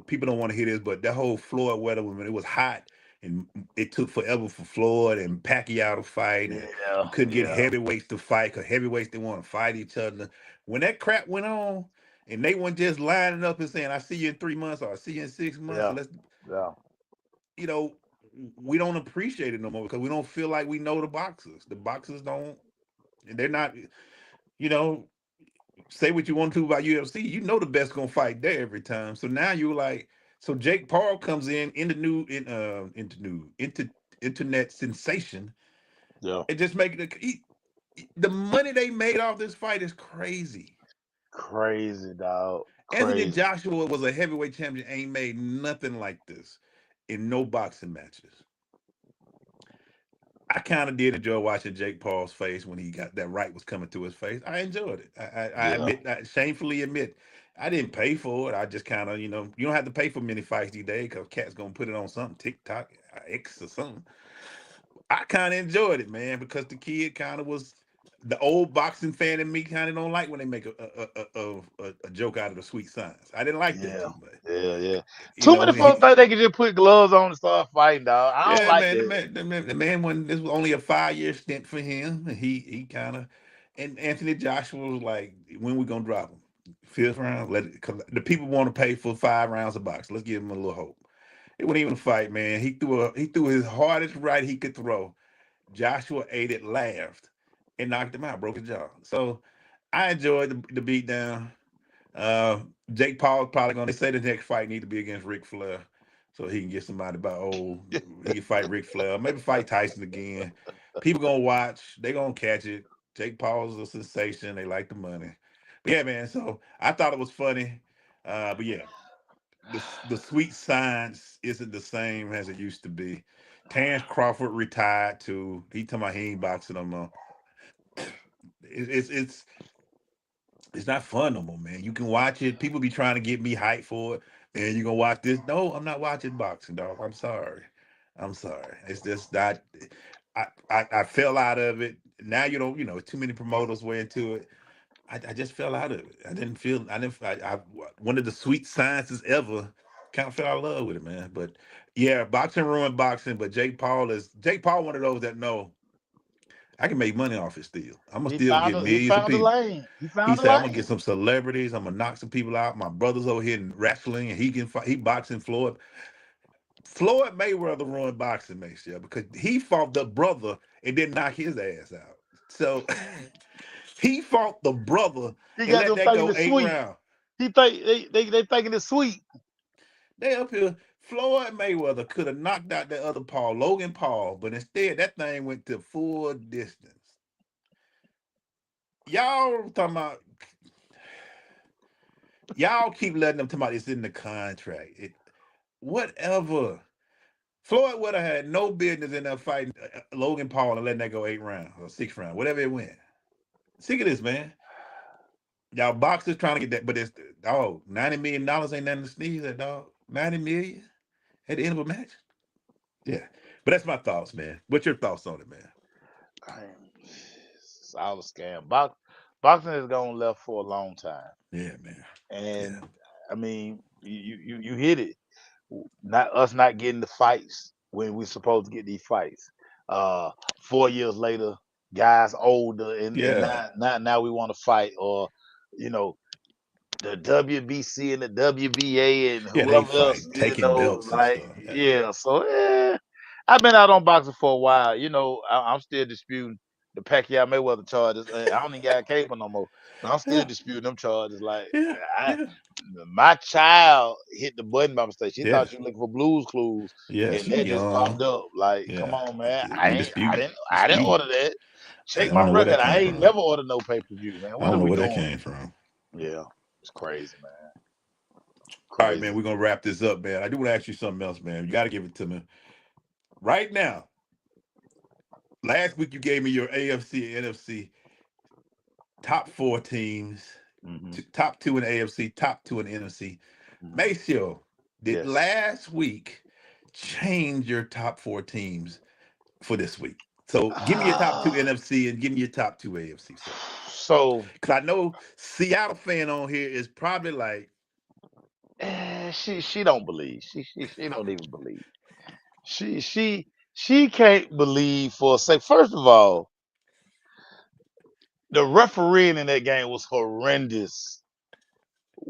People don't want to hear this, but that whole Floyd weather when it was hot and it took forever for Floyd and Pacquiao to fight, and yeah, you couldn't get yeah, heavyweights to fight because heavyweights didn't want to fight each other. When that crap went on, and they weren't just lining up and saying, "I see you in 3 months" or "I see you in 6 months," yeah, let's yeah. you know, we don't appreciate it no more because we don't feel like we know the boxers. The boxers don't, and they're not, you know, say what you want to about UFC. You know the best gonna fight there every time. So now you're like, so Jake Paul comes in the new into internet sensation Yeah. and just make it the money they made off this fight is crazy. Crazy, dog. Anthony Crazy. Joshua was a heavyweight champion, ain't made nothing like this in no boxing matches. I kind of did enjoy watching Jake Paul's face when he got that right was coming to his face. I enjoyed it. I Yeah. admit, I shamefully admit, I didn't pay for it. I just kind of, you don't have to pay for many fights these days because cats gonna put it on something, TikTok, X or something. I kind of enjoyed it, man, because the kid kind of was. the old boxing fan in me kind of don't like when they make a joke out of the sweet science. I didn't like that Yeah, too much. yeah. You Too know, many folks think they can just put gloves on and start fighting, dog. I don't yeah, like man, the that. man, the man when this was only a 5 year stint for him. And he kind of, and Anthony Joshua was like, when we gonna drop him? Fifth round? Let it, cause the people want to pay for 5 rounds of box. Let's give him a little hope. It wasn't even a fight, man. He threw his hardest right he could throw. Joshua ate it, laughed, and knocked him out, broke his jaw. So I enjoyed the beat down. Jake Paul's probably going. They say the next fight need to be against Ric Flair, so he can get somebody about he can fight Ric Flair, maybe fight Tyson again. People gonna watch. They gonna catch it. Jake Paul's a sensation. They like the money. But yeah, man. So I thought it was funny. But yeah, the sweet science isn't the same as it used to be. Terrence Crawford retired too. He talking about he ain't boxing no more. It's it's not fun no more, man. You can watch it. People be trying to get me hyped for it, and you gonna watch this. No, I'm not watching boxing, dog. I'm sorry. I'm sorry. It's just not. I fell out of it. Now you don't. Too many promoters were into it. I just fell out of it. I didn't feel. I didn't. One of the sweet sciences ever. Kind of fell out of love with it, man. But yeah, boxing ruined boxing. But Jake Paul. One of those that know I can make money off it still. I'm gonna still get He millions of found the people. lane. He He found the said, "I'm gonna get lane. some celebrities. I'm gonna knock some people out. My brother's over here in wrestling, and he can fight. He boxing Floyd. Floyd Mayweather ruined boxing next year because he fought the brother and didn't knock his ass out. So he fought the brother He and got let them that thinking go it's eight sweet. rounds. He think they thinking it's sweet. They up here. Floyd Mayweather could have knocked out that other Paul, Logan Paul, but instead that thing went to full distance. Y'all talking about y'all keep letting them talk about it's in the contract. Whatever. Floyd would have had no business in there fighting Logan Paul and letting that go 8 rounds or 6 rounds, whatever it went. Sick of this, man. Y'all boxers trying to get that, but it's dog, $90 million ain't nothing to sneeze at, dog. 90 million at the end of a match. Yeah. But that's my thoughts, man. What's your thoughts on it, man? Man, it's all a scam. Boxing has gone left for a long time, Yeah, man. Yeah. and I mean, you hit it. Not us not getting the fights when we're supposed to get these fights. Uh, 4 years later, guys older, and Yeah. now we want to fight, or you know, the WBC and the WBA and Yeah, they whoever else, fight, taking belts and like stuff. Yeah. yeah. So I've been out on boxing for a while. I'm still disputing the Pacquiao Mayweather charges. I don't even got cable no more. But I'm still Yeah. disputing them charges. Like Yeah. I, Yeah. my child hit the button by mistake. She Yeah. thought she was looking for Blues Clues, Yeah. and She that just popped young. up. Like, come Yeah. on, man. We dispute. I didn't Dispute. order that. I Check my don't know where record. that I came ain't from. never ordered no pay per view, man. I What don't are know we where that doing? came from. Yeah, it's crazy, man. All right, man, Crazy. we're gonna wrap this up, man. I do want to ask you something else, man. You got to give it to me right now. Last week you gave me your AFC and NFC top four teams, Hmm. top two in the AFC, top two in the NFC. Hmm. Maceo, did Yes. last week change your top four teams for this week? So give me your top two NFC and give me your top two AFC, sir. So Because I know Seattle fan on here is probably like, she don't believe. She don't even believe. She can't believe for a sec. First of all, the refereeing in that game was horrendous.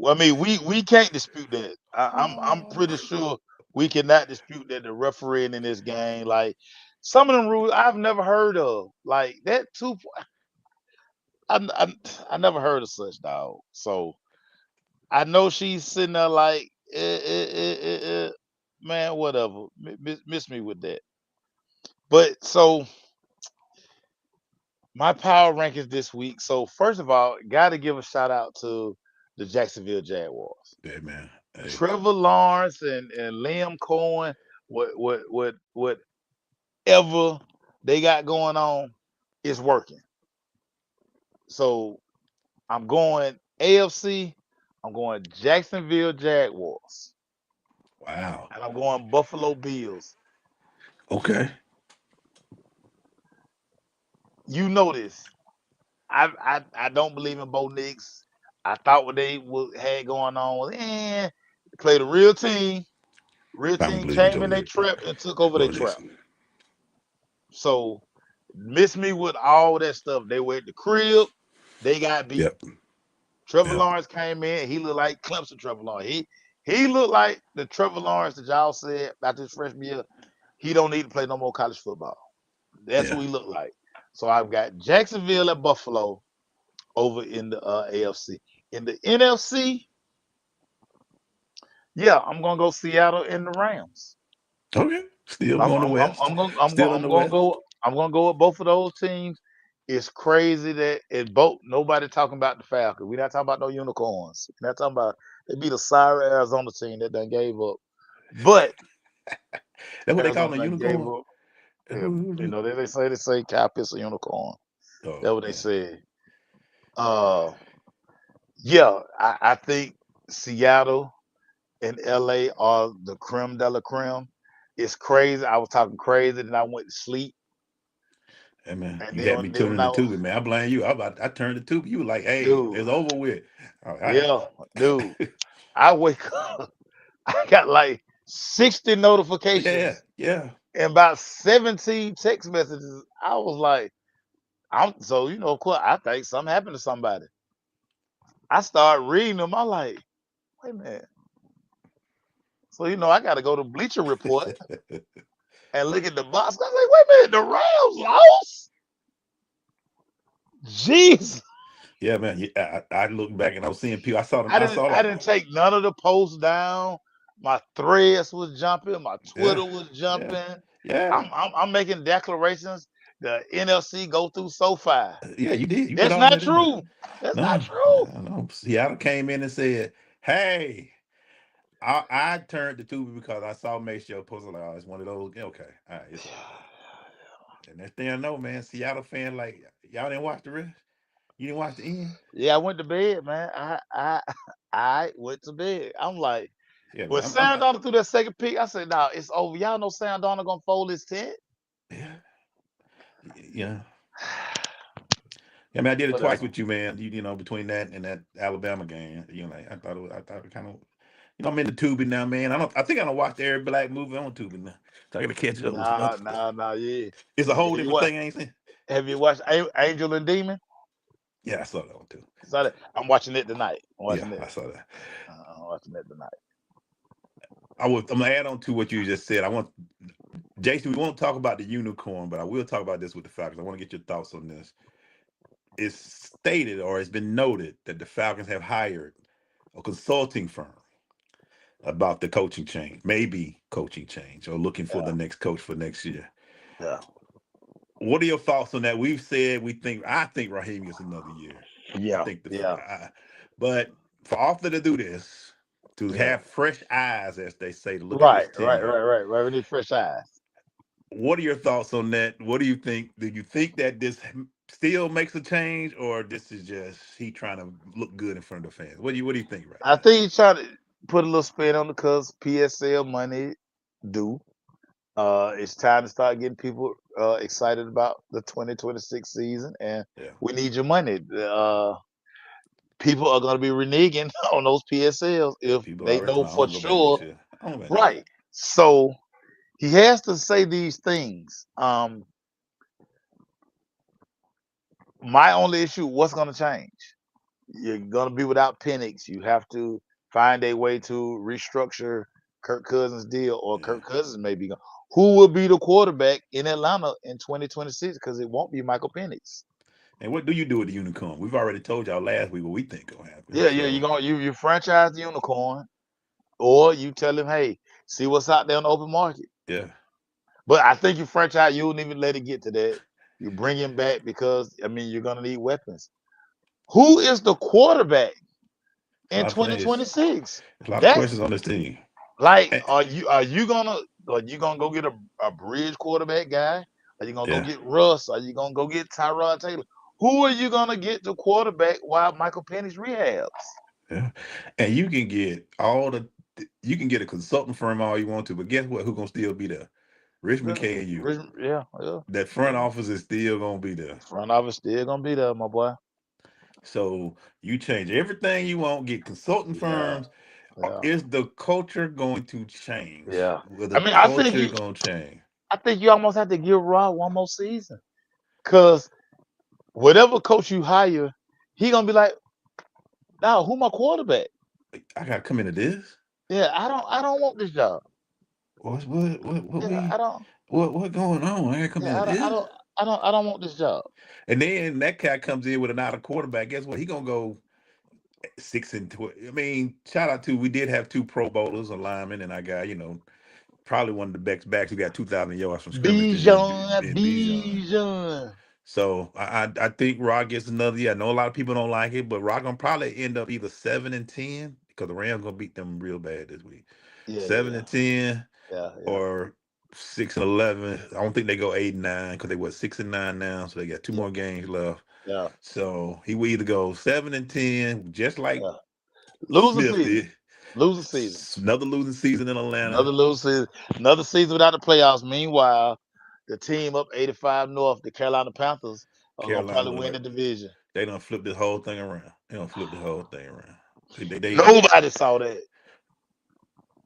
I mean, we can't dispute that. I'm pretty sure we cannot dispute that the refereeing in this game, like some of them rules I've never heard of, like that two. I never heard of such, dog. So I know she's sitting there like, man, whatever. Miss me with that. But so my power rankings this week. So first of all, got to give a shout out to the Jacksonville Jaguars. hey man, hey, Trevor Lawrence and Liam Cohen, whatever they got going on is working. So I'm going AFC. I'm going Jacksonville Jaguars, wow, and I'm going Buffalo Bills. okay, You know this. I don't believe in Bo Nix. I thought what they had going on was, played a real team. Real I don't team believe in came Joe in their Nick. trap and took over their Bo trap. Nixon. So miss me with all that stuff. They were at the crib. They got beat. Yep. Trevor Yep. Lawrence came in. He looked like Clemson Trevor Lawrence. He looked like the Trevor Lawrence that y'all said after his freshman year. He don't need to play no more college football. That's who Yeah. he looked like. So I've got Jacksonville at Buffalo over in the AFC. In the NFC, yeah, I'm gonna go Seattle and the Rams. Okay. Still I'm going to I'm I'm, West. I'm gonna I'm Still gonna in I'm the gonna West. go I'm gonna go with both of those teams. It's crazy that it both nobody talking about the Falcons. We're not talking about no unicorns. We're not talking about they beat a sorry Arizona team that done gave up. But That's what they call Arizona them, a done gave unicorn. up. Yeah, Who- you know, they say Kyle Pitts a unicorn. That's Oh what they man. said. Uh yeah, I think Seattle and LA are the creme de la creme. It's crazy. I was talking crazy, and I went to sleep. Hey man, And you had me then tuning when the I tube, man. I blame you. I turned the tube. You were like, hey, dude, it's over with. All right. yeah, dude, I wake up, I got like 60 Yeah, notifications yeah. and about 17 text messages. I was like, of course, I think something happened to somebody. I started reading them. I'm like, wait a minute. So I got to go to Bleacher Report and look at the box. I was like, wait a minute, the Rams lost. Jeez. Yeah, man. Yeah, I looked back and I was seeing people. I saw them. I I didn't saw I that. didn't take none of the posts down. My threads was jumping, my Yeah, Twitter was yeah, jumping. yeah, I'm making declarations. The NFC go through SoFi. yeah. You did. You put That's all not that in there. true. That's not No, true. I know. Seattle came in and said, "Hey, I turned the tube because I saw Maceo post like, oh, it's one of those. Yeah, okay, all right, it's over." And next thing I know, man, Seattle fan like y'all didn't watch the rest. You didn't watch the end. Yeah, I went to bed, man. I I went to bed. I'm like, Yeah, when man. Sam Donald threw that second pick, I said, "Nah, it's over. Y'all know Sam Donald gonna fold his tent." Yeah, yeah. Yeah, I mean, I did it twice Whatever. with you, man. You know, between that and that Alabama game, like I thought it kind of, I'm into tubing now, man. I think I don't watch every black movie on tubing now, so I got to catch up with some other Nah, stuff. nah, nah. Yeah. It's a whole Have you different watched? thing, ain't it? Have you watched Angel and Demon? Yeah, I saw that one too. I'm watching it tonight. I'm Yeah, watching it. I saw that. I'm watching it tonight. I'm gonna add on to what you just said. I want Jason. We won't talk about the unicorn, but I will talk about this with the Falcons. I want to get your thoughts on this. It's stated or it's been noted that the Falcons have hired a consulting firm about the coaching change, maybe coaching change, or looking for Yeah, the next coach for next year. yeah, What are your thoughts on that? We've said I think Raheem gets another year. I yeah, think yeah, but for Arthur to do this, to yeah. have fresh eyes, as they say, to look at Right, this right, team. right, right, right. We need fresh eyes. What are your thoughts on that? What do you think? Do you think that this still makes a change, or this is just he trying to look good in front of the fans? What do you think right I now? think he's trying to put a little spin on it because PSL money due. It's time to start getting people excited about the 2026 season, and Yeah, we need your money. People are going to be reneging on those PSLs yeah. if People they already know come out. I for don't go back next sure. year. I don't go back next Right. year. So he has to say these things. My only issue: what's going to change? You're going to be without Penix. You have to find a way to restructure Kirk Cousins' deal, or Yeah. Kirk Cousins may be gone. Who will be the quarterback in Atlanta in 2026? Because it won't be Michael Penix. And what do you do with the unicorn? We've already told y'all last week what we think gonna happen. Yeah, yeah. So You franchise the unicorn, or you tell him, hey, see what's out there on the open market. yeah, But I think you franchise, you wouldn't even let it get to that. You bring him back because you're gonna need weapons. Who is the quarterback it's a in lot of things. 2026? There's a lot of That's questions on this team. like, Eh, are you gonna go get a bridge quarterback guy? Are you gonna go Yeah, get Russ? Are you gonna go get Tyrod Taylor? Who are you gonna get to quarterback while Michael Penix rehabs? yeah. And you can get you can get a consultant firm all you want to, but guess what? Who's gonna still be there? Richmond Yeah, KU. yeah. That front office is still gonna be there. Front office still gonna be there, my boy. So you change everything you want, get consulting Yeah, firms. yeah, Is the culture going to change? yeah. Will I the mean, culture gonna change? I think you almost have to give Rod one more season, cause whatever coach you hire, he gonna be like, "Now, who my quarterback? I gotta come into this. Yeah, I don't want this job. What Yeah, I we don't. what going on? I gotta come Yeah, into this. I don't want this job. And then that cat comes in with an out of quarterback. Guess what? He gonna go 6-12. I mean, shout out to we did have two Pro Bowlers, a lineman, and I got probably one of the best backs who got 2,000 yards from scrimmage Bijan, in Bijan. Bijan. So I think Rock gets another year. I know a lot of people don't like it, but Rock gonna probably end up either 7-10 because the Rams gonna beat them real bad this week. Yeah, Seven yeah, and ten yeah, yeah, or 6-11. I don't think they go 8-9 because they were 6-9 now, so they got two yeah, more games left. yeah, So he will either go 7-10, just like yeah. Losing Smith season. did. Losing season. Another losing season in Atlanta. Another losing season. Another season without the playoffs. Meanwhile, the team up 85 North, the Carolina Panthers, are gonna Carolina probably look win like the division. they done flip this whole thing around. They don't flip the whole thing around. They Nobody saw that.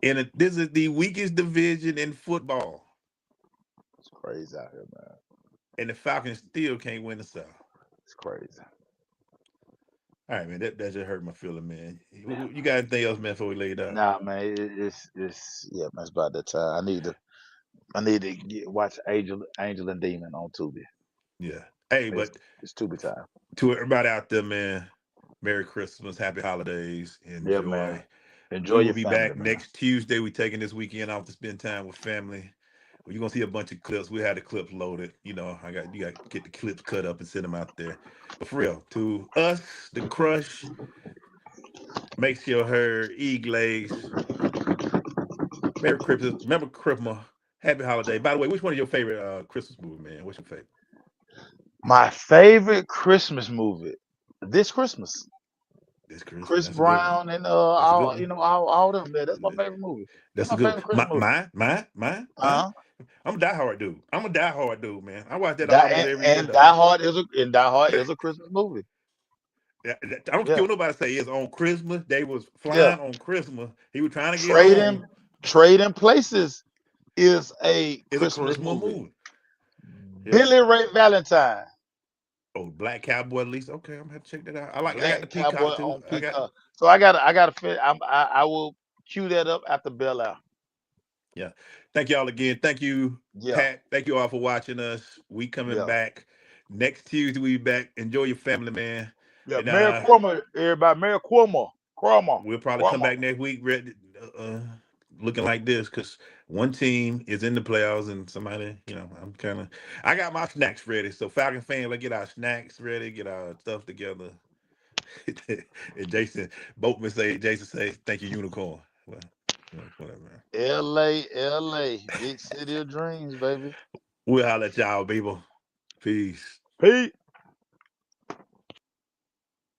and this is the weakest division in football, It's crazy out here, man. and the Falcons still can't win the South. It's crazy. All right, man. That just hurt my feeling, man. You got anything else, man? Before we lay it out? Nah, man, it's yeah, man. It's about that time. I need to watch Angel and Demon on Tubi. Yeah. Hey, It's but it's Tubi time. to everybody out there, man, Merry Christmas, Happy Holidays, Yeah, man. enjoy. Enjoy We will your be family, back man. next Tuesday. We're taking this weekend off to spend time with family. You're gonna see a bunch of clips. We had the clips loaded. You got to get the clips cut up and send them out there. But for real, to us, the crush, make sure her E-Glaze. Merry Christmas. Remember Christmas. Happy holiday. By the way, which one is your favorite Christmas movie, man? What's your favorite? My favorite Christmas movie this Christmas. This Christmas. Chris That's a good one. Brown and That's a good all one. all them. Man, that's my favorite movie. That's That's a my good favorite one. Christmas movie. Mine. Uh-huh. I'm a diehard dude. I'm a diehard dude, man. I watch that almost every year, And dog. Die Hard is a Christmas movie. I don't care Yeah, what nobody say. It's on Christmas. They was yeah. flying on Christmas. He was trying to get Trading home. Trading Places is a It's a Christmas Christmas movie. movie. Yeah. Billy Ray Valentine, Oh, Black Cowboy at least. Okay, I'm gonna have to check that out. I got the Black Cowboy Peacock too. on Peacock. So I got to fit. I will cue that up after Bel Air. Yeah. Thank y'all again. Thank you, Yeah, Pat. Thank you all for watching us. We coming yeah, back next Tuesday. We be back. Enjoy your family, man. yeah. And Merry Cuomo, everybody. Merry Cuomo, we'll probably come back next week ready, looking like this because one team is in the playoffs and somebody, I got my snacks ready. So Falcon fans, let's get our snacks ready, get our stuff together. And Jason say, thank you, Unicorn. Well, whatever, man. LA, big city of dreams, baby. We'll holler at y'all, people. Peace. Pete.